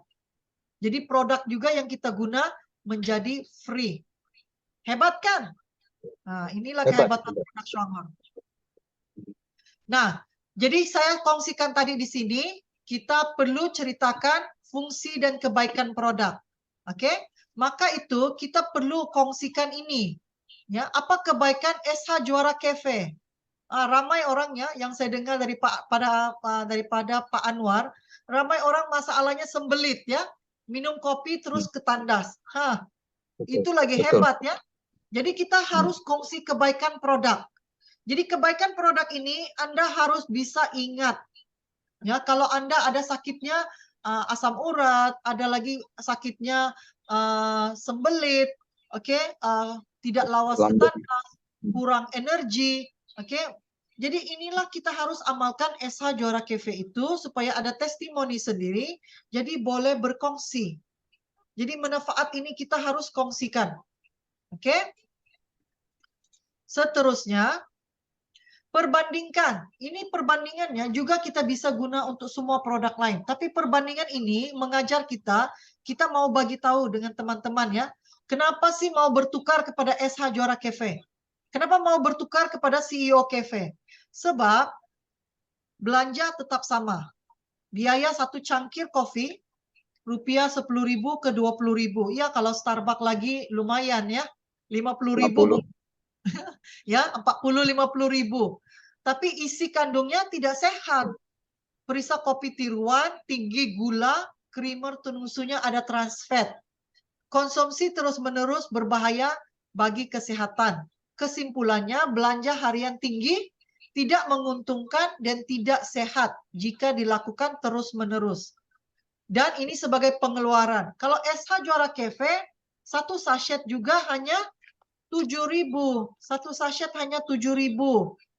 Jadi produk juga yang kita guna menjadi free. Hebat kan? Nah, inilah kehebatan produk Shuanghor. Nah, jadi saya kongsikan tadi di sini, kita perlu ceritakan fungsi dan kebaikan produk. Oke? Maka itu kita perlu kongsikan ini. Ya, apa kebaikan SH Juara Cafe? Ramai orangnya yang saya dengar daripada Pak Anwar, ramai orang masalahnya sembelit ya. Minum kopi terus ketandas. Itu lagi hebat ya. Jadi kita harus kongsi kebaikan produk. Jadi kebaikan produk ini Anda harus bisa ingat. Ya, kalau Anda ada sakitnya asam urat, ada lagi sakitnya sembelit, oke, tidak lawas ketandas, kurang energi, oke. Jadi inilah kita harus amalkan SH Juara Cafe itu supaya ada testimoni sendiri, jadi boleh berkongsi. Jadi manfaat ini kita harus kongsikan. Oke? Seterusnya, perbandingkan. Ini perbandingannya juga kita bisa guna untuk semua produk lain. Tapi perbandingan ini mengajar kita mau bagi tahu dengan teman-teman ya. Kenapa sih mau bertukar kepada SH Juara Cafe? Kenapa mau bertukar kepada CEO Cafe? Sebab belanja tetap sama. Biaya 1 cangkir kopi rupiah 10.000 ke 20.000. Ya kalau Starbucks lagi lumayan ya. 50.000. Ya 40-50.000. Tapi isi kandungnya tidak sehat. Perisa kopi tiruan, tinggi gula, creamer susunya ada trans fat. Konsumsi terus-menerus berbahaya bagi kesehatan. Kesimpulannya, belanja harian tinggi tidak menguntungkan dan tidak sehat jika dilakukan terus-menerus. Dan ini sebagai pengeluaran. Kalau SH Juara Cafe, 1 sachet juga hanya 7.000. 1 sachet hanya 7.000.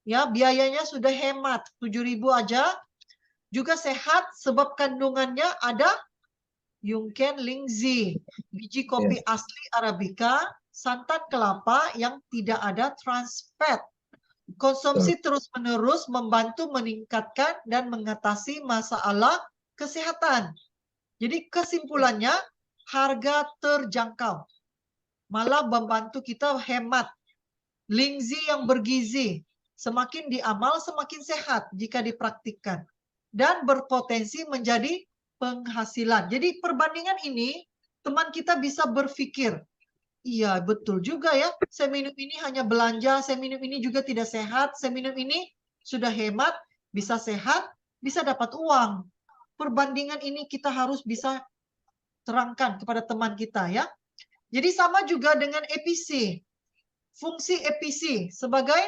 Ya, biayanya sudah hemat. 7.000 aja. Juga sehat sebab kandungannya ada Yungken Lingzi, biji kopi asli Arabica, santan kelapa yang tidak ada trans fat. Konsumsi terus-menerus membantu meningkatkan dan mengatasi masalah kesehatan. Jadi kesimpulannya, harga terjangkau. Malah membantu kita hemat. Lingzi yang bergizi, semakin diamal semakin sehat jika dipraktikkan. Dan berpotensi menjadi penghasilan. Jadi perbandingan ini, teman kita bisa berpikir, iya betul juga ya, saya minum ini hanya belanja, saya minum ini juga tidak sehat, saya minum ini sudah hemat, bisa sehat, bisa dapat uang. Perbandingan ini kita harus bisa terangkan kepada teman kita ya. Jadi sama juga dengan EPC. Fungsi EPC sebagai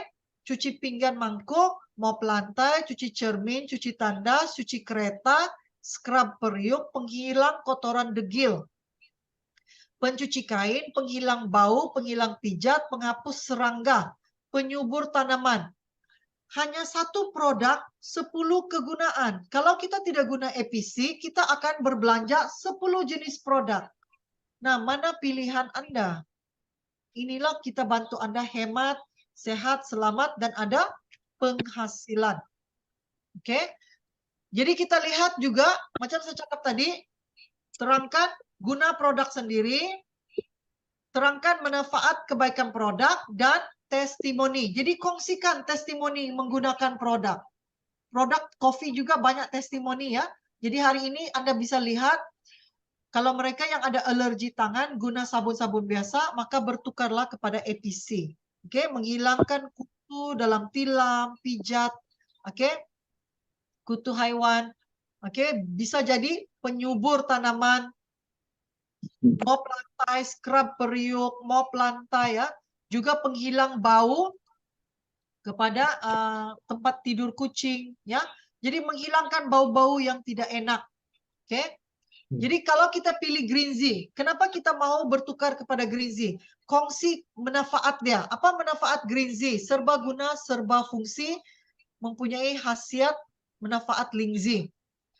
cuci pinggan mangkuk, mop lantai, cuci cermin, cuci tandas, cuci kereta, scrub periuk, penghilang kotoran degil, pencuci kain, penghilang bau, penghilang pijat, penghapus serangga, penyubur tanaman. hanya satu produk 10 kegunaan. Kalau kita tidak guna EPC, kita akan berbelanja 10 jenis produk. Nah, mana pilihan Anda? Inilah kita bantu Anda hemat, sehat, selamat, dan ada penghasilan. Oke? Jadi kita lihat juga, macam saya cakap tadi, terangkan guna produk sendiri, terangkan manfaat kebaikan produk, dan testimoni. Jadi kongsikan testimoni menggunakan produk. Produk kopi juga banyak testimoni ya. Jadi hari ini Anda bisa lihat, kalau mereka yang ada alergi tangan guna sabun-sabun biasa, maka bertukarlah kepada EPC. Oke, menghilangkan kutu dalam tilam, pijat, oke, kutu haiwan. Oke, bisa jadi penyubur tanaman, mop lantai, scrub periuk, mop lantai ya, juga penghilang bau kepada tempat tidur kucing ya. Jadi menghilangkan bau-bau yang tidak enak. Oke. Jadi kalau kita pilih Greenzy, kenapa kita mau bertukar kepada Greenzy? Kongsi manfaat dia. Apa manfaat Greenzy? Serbaguna, serba fungsi, mempunyai khasiat manfaat Lingzi.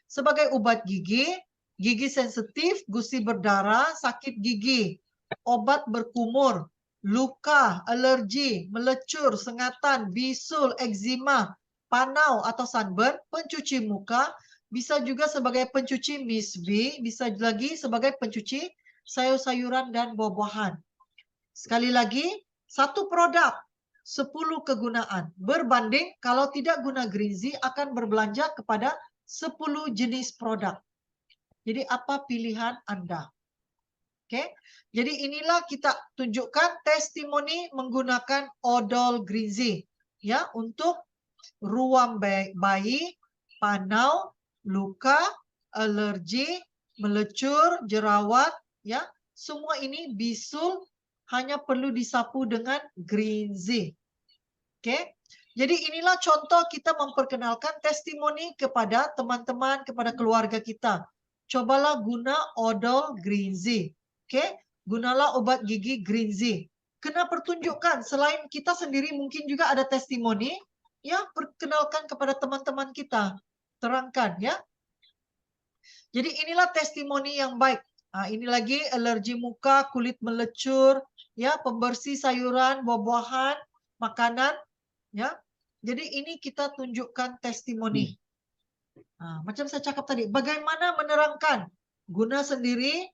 Sebagai obat gigi, gigi sensitif, gusi berdarah, sakit gigi, obat berkumur, luka, alergi, melecur, sengatan, bisul, eczema, panau atau sunburn, pencuci muka, bisa juga sebagai pencuci misbi, bisa lagi sebagai pencuci sayur-sayuran dan buah-buahan. Sekali lagi, satu produk, 10 kegunaan. Berbanding kalau tidak guna Greenzy akan berbelanja kepada 10 jenis produk. Jadi apa pilihan Anda? Oke. Jadi inilah kita tunjukkan testimoni menggunakan odol Greenzy ya untuk ruam bayi, panau, luka, alergi, melecur, jerawat ya. Semua ini bisul hanya perlu disapu dengan Greenzy. Oke. Jadi inilah contoh kita memperkenalkan testimoni kepada teman-teman, kepada keluarga kita. Cobalah guna odol Greenzy. Oke, gunalah obat gigi Greenzy. Kena pertunjukkan, selain kita sendiri mungkin juga ada testimoni, ya perkenalkan kepada teman-teman kita. Terangkan ya. Jadi inilah testimoni yang baik. Nah, ini lagi alergi muka, kulit melecur, ya pembersih sayuran, buah-buahan, makanan, ya. Jadi ini kita tunjukkan testimoni. Nah, macam saya cakap tadi, bagaimana menerangkan? Guna sendiri,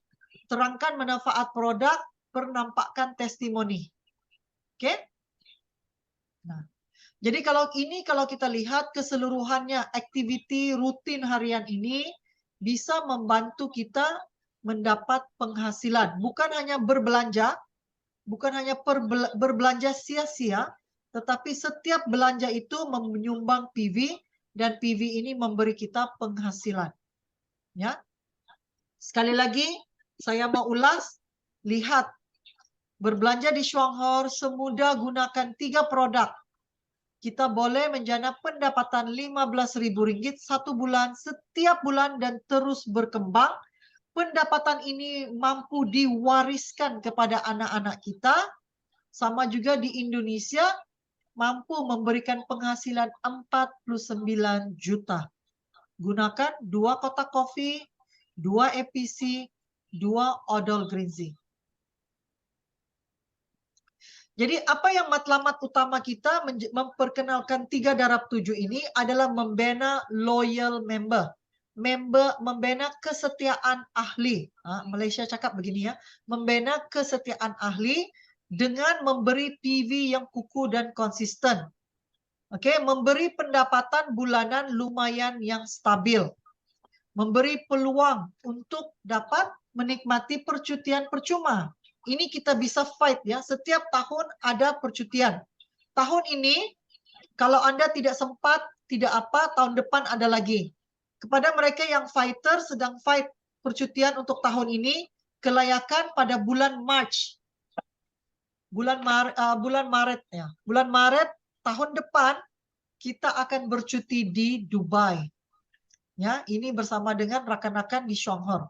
terangkan manfaat produk, penampakkan testimoni. Oke? Nah, jadi kalau kita lihat keseluruhannya aktiviti rutin harian ini bisa membantu kita mendapat penghasilan. Bukan hanya berbelanja, bukan hanya berbelanja sia-sia, tetapi setiap belanja itu menyumbang PV dan PV ini memberi kita penghasilan. Ya. Sekali lagi saya mau ulas, lihat berbelanja di Shuanghor semudah gunakan 3 produk. Kita boleh menjana pendapatan Rp15.000 satu bulan setiap bulan dan terus berkembang. Pendapatan ini mampu diwariskan kepada anak-anak kita. Sama juga di Indonesia mampu memberikan penghasilan 49 juta. Gunakan 2 kotak kopi, 2 EPC, 2 odol Greenzy. Jadi apa yang matlamat utama kita memperkenalkan 3 darab 7 ini adalah membina loyal member. Membina kesetiaan ahli. Malaysia cakap begini ya, membina kesetiaan ahli dengan memberi PV yang kukuh dan konsisten. Oke, memberi pendapatan bulanan lumayan yang stabil. Memberi peluang untuk dapat menikmati percutian percuma. Ini kita bisa fight ya, setiap tahun ada percutian. Tahun ini kalau Anda tidak sempat, tidak apa, tahun depan ada lagi. Kepada mereka yang fighter sedang fight percutian untuk tahun ini, kelayakan pada bulan March. Bulan Maret ya. Bulan Maret tahun depan kita akan bercuti di Dubai. Ya, ini bersama dengan rakan-rakan di Shuanghor.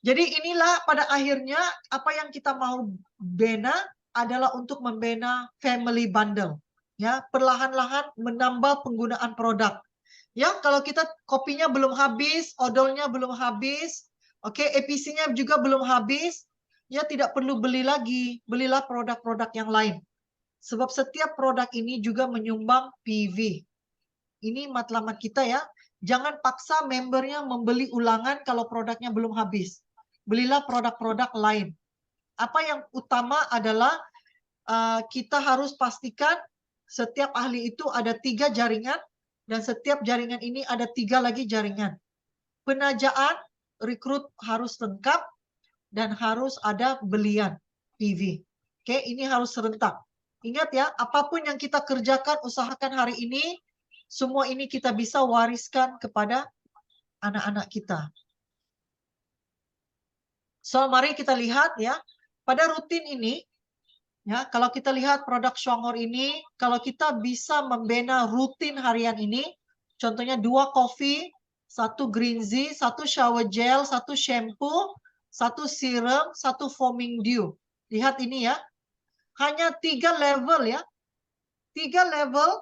Jadi inilah pada akhirnya apa yang kita mau bina adalah untuk membina family bundle. Ya, perlahan-lahan menambah penggunaan produk. Ya, kalau kita kopinya belum habis, odolnya belum habis, oke, EPC-nya juga belum habis, ya tidak perlu beli lagi, belilah produk-produk yang lain. Sebab setiap produk ini juga menyumbang PV. Ini matlamat kita ya. Jangan paksa membernya membeli ulangan kalau produknya belum habis. Belilah produk-produk lain. Apa yang utama adalah kita harus pastikan setiap ahli itu ada 3 jaringan dan setiap jaringan ini ada 3 lagi jaringan. Penajaan, rekrut harus lengkap dan harus ada belian PV. Oke, ini harus serentak. Ingat ya, apapun yang kita kerjakan, usahakan hari ini, semua ini kita bisa wariskan kepada anak-anak kita. So, mari kita lihat ya, pada rutin ini, ya, kalau kita lihat produk Shuanghor ini, kalau kita bisa membina rutin harian ini, contohnya 2 kopi, 1 green tea, 1 shower gel, 1 shampoo, 1 serum, 1 foaming dew. Lihat ini ya, hanya 3 level ya, 3 level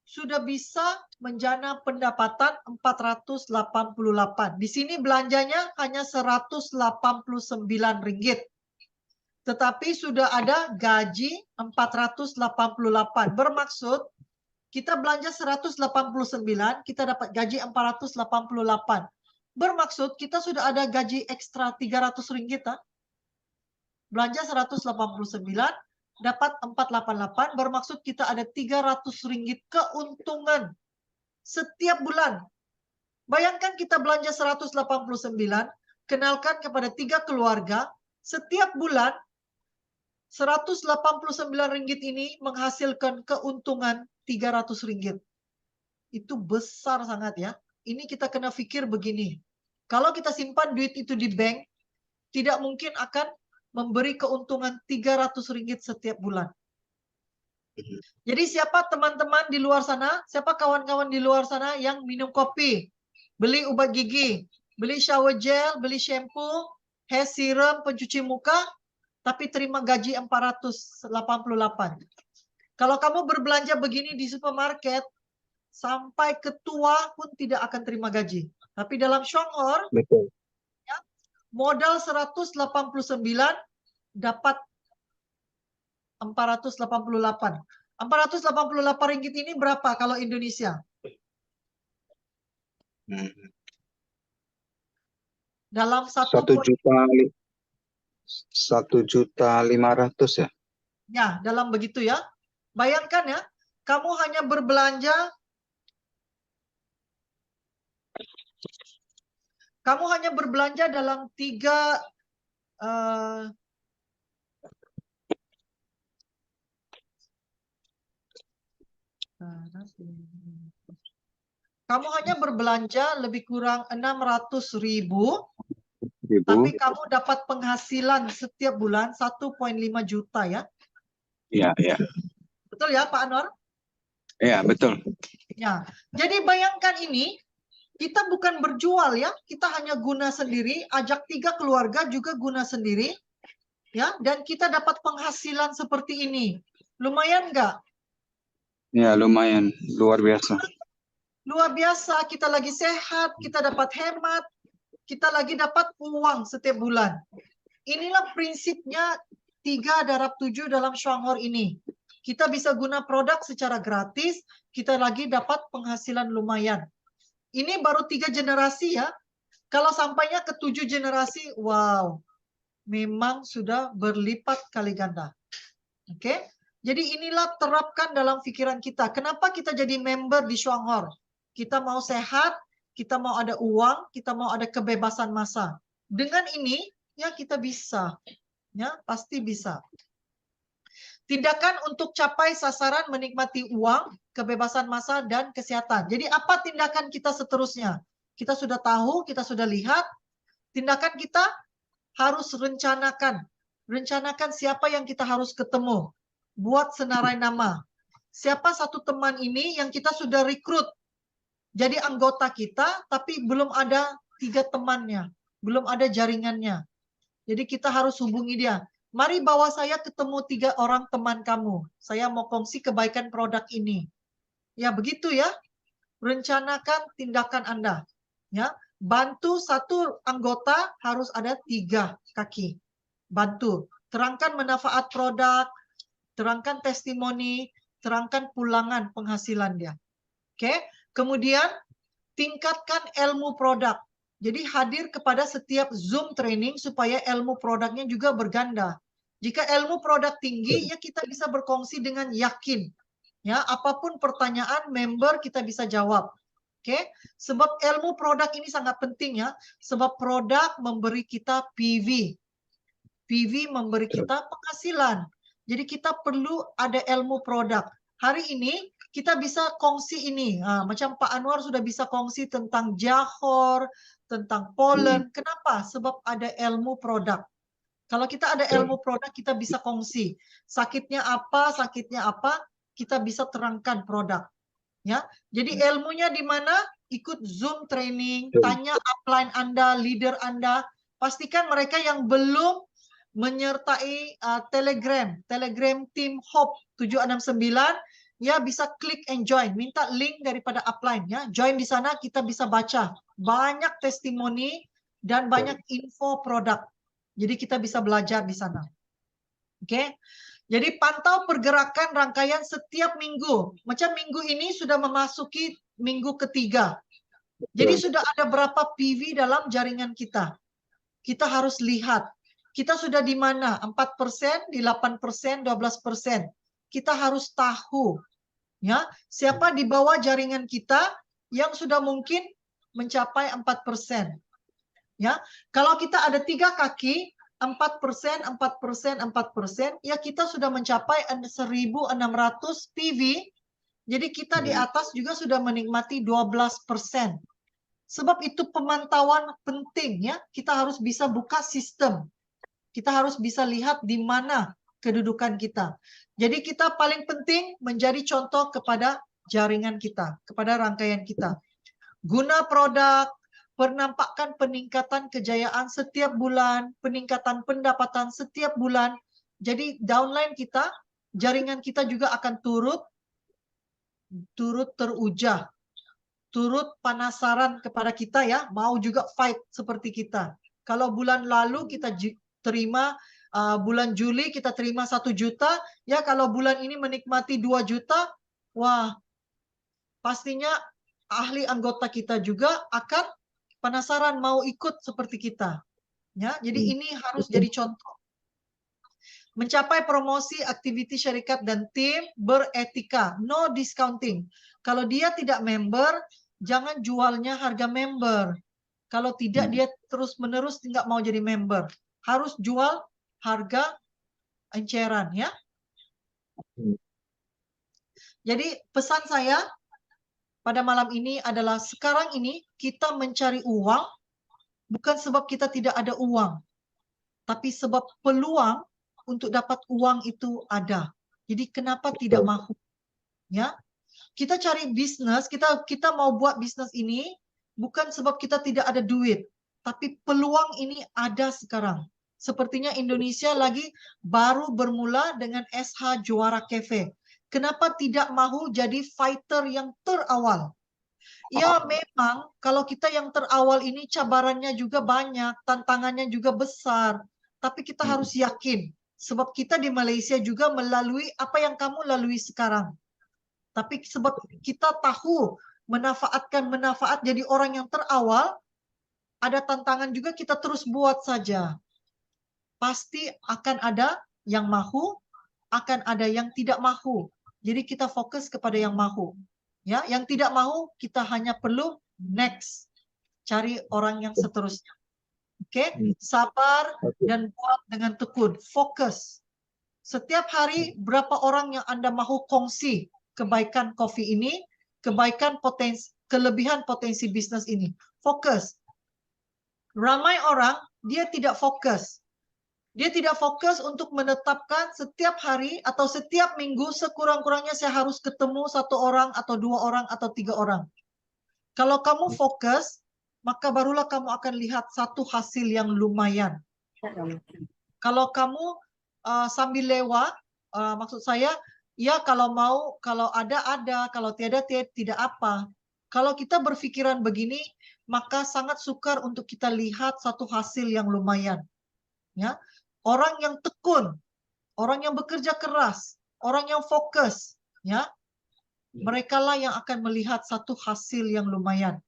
sudah bisa menjana pendapatan 488. Di sini belanjanya hanya 189 ringgit. Tetapi sudah ada gaji 488. Bermaksud kita belanja 189, kita dapat gaji 488. Bermaksud kita sudah ada gaji ekstra 300 ringgit. Belanja 189, dapat 488, bermaksud kita ada 300 ringgit keuntungan setiap bulan. Bayangkan kita belanja 189, kenalkan kepada 3 keluarga, setiap bulan 189 ringgit ini menghasilkan keuntungan 300 ringgit. Itu besar sangat ya. Ini kita kena pikir begini. Kalau kita simpan duit itu di bank, tidak mungkin akan memberi keuntungan 300 ringgit setiap bulan. Jadi siapa teman-teman di luar sana, siapa kawan-kawan di luar sana yang minum kopi, beli obat gigi, beli shower gel, beli shampoo, hair serum, pencuci muka, tapi terima gaji 488. Kalau kamu berbelanja begini di supermarket, sampai ketua pun tidak akan terima gaji. Tapi dalam Shuanghor, Betul. ya, modal 189 dapat 488. 488 ringgit ini berapa kalau Indonesia? Dalam 1.500.000 ya. Ya, dalam begitu ya. Bayangkan ya, kamu hanya berbelanja dalam 3 kamu hanya berbelanja lebih kurang 600.000, tapi kamu dapat penghasilan setiap bulan 1,5 juta ya. Iya, iya. Betul ya Pak Anwar? Iya, betul. Ya. Jadi bayangkan ini, kita bukan berjual ya, kita hanya guna sendiri, ajak 3 keluarga juga guna sendiri, ya, dan kita dapat penghasilan seperti ini. Lumayan nggak? Ya, lumayan. Luar biasa. Luar biasa, kita lagi sehat, kita dapat hemat, kita lagi dapat uang setiap bulan. Inilah prinsipnya 3 darab 7 dalam Shuanghor ini. Kita bisa guna produk secara gratis, kita lagi dapat penghasilan lumayan. Ini baru 3 generasi ya. Kalau sampainya ke 7 generasi, wow, memang sudah berlipat kali ganda. Oke? Jadi inilah terapkan dalam pikiran kita. Kenapa kita jadi member di Shuanghor? Kita mau sehat, kita mau ada uang, kita mau ada kebebasan masa. Dengan ini, ya kita bisa. Ya, pasti bisa. Tindakan untuk capai sasaran menikmati uang, kebebasan masa, dan kesehatan. Jadi apa tindakan kita seterusnya? Kita sudah tahu, kita sudah lihat. Tindakan kita harus rencanakan. Rencanakan siapa yang kita harus ketemu. Buat senarai nama. Siapa satu teman ini yang kita sudah rekrut. Jadi anggota kita, tapi belum ada 3 temannya. Belum ada jaringannya. Jadi kita harus hubungi dia. Mari bawa saya ketemu 3 orang teman kamu. Saya mau kongsi kebaikan produk ini. Ya, begitu ya. Rencanakan tindakan Anda. Ya, bantu satu anggota harus ada 3 kaki. Bantu. Terangkan manfaat produk, terangkan testimoni, terangkan pulangan penghasilan dia. Oke. Kemudian tingkatkan ilmu produk. Jadi hadir kepada setiap Zoom training supaya ilmu produknya juga berganda. Jika ilmu produk tinggi, ya kita bisa berkongsi dengan yakin. Ya, apapun pertanyaan member kita bisa jawab. Oke, sebab ilmu produk ini sangat penting ya. Sebab produk memberi kita PV. PV memberi kita penghasilan. Jadi kita perlu ada ilmu produk. Hari ini kita bisa kongsi ini. Macam Pak Anwar sudah bisa kongsi tentang Johor, tentang pollen. Kenapa? Sebab ada ilmu produk. Kalau kita ada ilmu produk, kita bisa kongsi. Sakitnya apa, kita bisa terangkan produk. Ya, jadi ilmunya di mana? Ikut Zoom training, tanya upline Anda, leader Anda. Pastikan mereka yang belum menyertai Telegram Team Hope 769, ya bisa klik and join. Minta link daripada upline ya. Join di sana, kita bisa baca banyak testimoni dan banyak info produk. Jadi kita bisa belajar di sana. Oke. Jadi pantau pergerakan rangkaian setiap minggu. Macam minggu ini sudah memasuki minggu ketiga. Jadi sudah ada berapa PV dalam jaringan kita. Kita harus lihat. Kita sudah di mana? 4%, di 8%, 12%. Kita harus tahu. Ya, siapa di bawah jaringan kita yang sudah mungkin mencapai 4%. Ya, kalau kita ada 3 kaki, 4%, 4%, 4%, ya kita sudah mencapai 1.600 PV. Jadi kita di atas juga sudah menikmati 12%. Sebab itu pemantauan penting ya. Kita harus bisa buka sistem. Kita harus bisa lihat di mana kedudukan kita. Jadi kita paling penting menjadi contoh kepada jaringan kita, kepada rangkaian kita. Guna produk, penampakkan peningkatan kejayaan setiap bulan, peningkatan pendapatan setiap bulan. Jadi downline kita, jaringan kita juga akan turut teruja, turut penasaran kepada kita ya, mau juga fight seperti kita. Kalau bulan lalu kita terima, bulan Juli kita terima 1 juta, ya kalau bulan ini menikmati 2 juta, wah pastinya ahli anggota kita juga akan penasaran mau ikut seperti kita. Ya, jadi ini harus jadi contoh. Mencapai promosi aktiviti syarikat dan tim beretika, no discounting. Kalau dia tidak member, jangan jualnya harga member. Kalau tidak, dia terus-menerus nggak mau jadi member. Harus jual harga enceran ya. Jadi pesan saya pada malam ini adalah sekarang ini kita mencari uang bukan sebab kita tidak ada uang, tapi sebab peluang untuk dapat uang itu ada. Jadi kenapa tidak mahu? Ya, kita cari bisnis, kita mau buat bisnis ini bukan sebab kita tidak ada duit, tapi peluang ini ada sekarang. Sepertinya Indonesia lagi baru bermula dengan SH Juara Cafe. Kenapa tidak mahu jadi fighter yang terawal? Ya memang kalau kita yang terawal ini cabarannya juga banyak, tantangannya juga besar. Tapi kita harus yakin. Sebab kita di Malaysia juga melalui apa yang kamu lalui sekarang. Tapi sebab kita tahu manfaat jadi orang yang terawal, ada tantangan juga kita terus buat saja. Pasti akan ada yang mahu, akan ada yang tidak mahu. Jadi kita fokus kepada yang mahu. Ya, yang tidak mahu kita hanya perlu next. Cari orang yang seterusnya. Oke, sabar dan buat dengan tekun. Fokus. Setiap hari berapa orang yang Anda mahu kongsi kebaikan kopi ini, kelebihan potensi bisnis ini. Fokus. Ramai orang dia tidak fokus. Dia tidak fokus untuk menetapkan setiap hari atau setiap minggu sekurang-kurangnya saya harus ketemu 1 orang atau 2 orang atau 3 orang. Kalau kamu fokus, maka barulah kamu akan lihat satu hasil yang lumayan. Kalau kamu sambil lewat, maksud saya, ya kalau mau, kalau ada, kalau tiada, tidak apa. Kalau kita berpikiran begini, maka sangat sukar untuk kita lihat satu hasil yang lumayan. Ya, orang yang tekun, orang yang bekerja keras, orang yang fokus, ya, merekalah yang akan melihat satu hasil yang lumayan.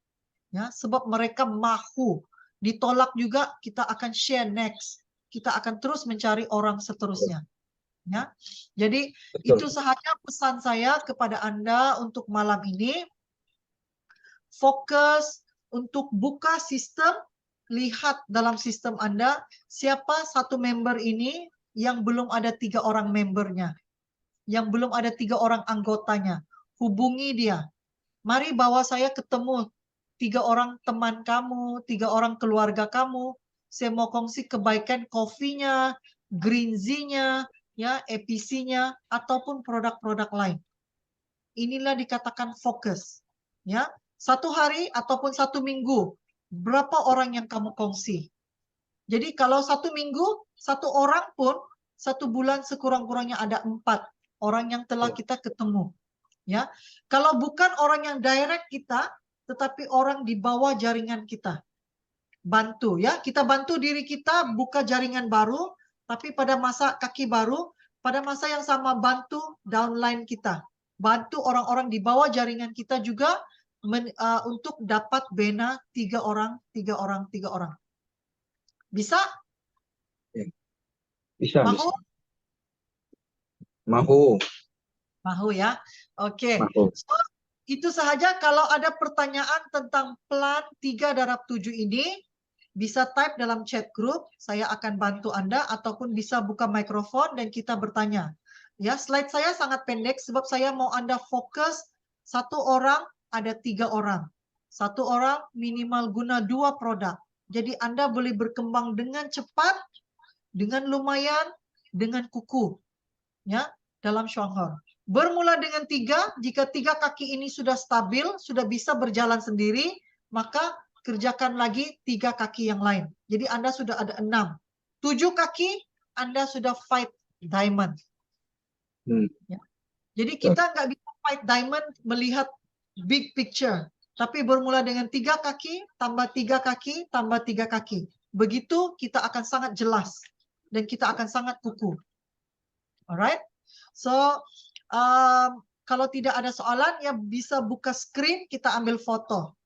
Ya, sebab mereka mahu. Ditolak juga, kita akan share next. Kita akan terus mencari orang seterusnya. Ya, jadi itu sahaja pesan saya kepada Anda untuk malam ini. Fokus untuk buka sistem, lihat dalam sistem Anda siapa satu member ini yang belum ada 3 orang membernya, yang belum ada 3 orang anggotanya. Hubungi dia. Mari bawa saya ketemu 3 orang teman kamu, 3 orang keluarga kamu. Saya mau kongsi kebaikan kopinya, green tea-nya, ya, EPC-nya, ataupun produk-produk lain. Inilah dikatakan fokus. Ya, 1 hari ataupun 1 minggu, berapa orang yang kamu kongsi? Jadi kalau 1 minggu, 1 orang pun, 1 bulan sekurang-kurangnya ada 4 orang yang telah kita ketemu. Ya, kalau bukan orang yang direct kita, tetapi orang di bawah jaringan kita. Bantu ya, kita bantu diri kita buka jaringan baru, tapi pada masa kaki baru, pada masa yang sama bantu downline kita. Bantu orang-orang di bawah jaringan kita juga untuk dapat bina 3 orang, 3 orang, 3 orang. Bisa? Bisa, Mahu? bisa. Mahu. Mahu ya. Oke. Mahu. So, itu sahaja. Kalau ada pertanyaan tentang plan 3 darab 7 ini, bisa type dalam chat group, saya akan bantu Anda, ataupun bisa buka mikrofon dan kita bertanya. Ya, slide saya sangat pendek sebab saya mau Anda fokus 1 orang ada 3 orang. 1 orang minimal guna 2 produk. Jadi Anda boleh berkembang dengan cepat, dengan lumayan, dengan kuku. Ya, dalam Shuanghor. Bermula dengan 3, jika 3 kaki ini sudah stabil, sudah bisa berjalan sendiri, maka kerjakan lagi 3 kaki yang lain. Jadi Anda sudah ada 6. 7 kaki, Anda sudah fight diamond. Ya. Jadi kita nggak bisa fight diamond melihat big picture. Tapi bermula dengan 3 kaki, tambah 3 kaki, tambah 3 kaki. Begitu kita akan sangat jelas. Dan kita akan sangat kukuh. Alright? So, kalau tidak ada soalan, ya bisa buka screen, kita ambil foto.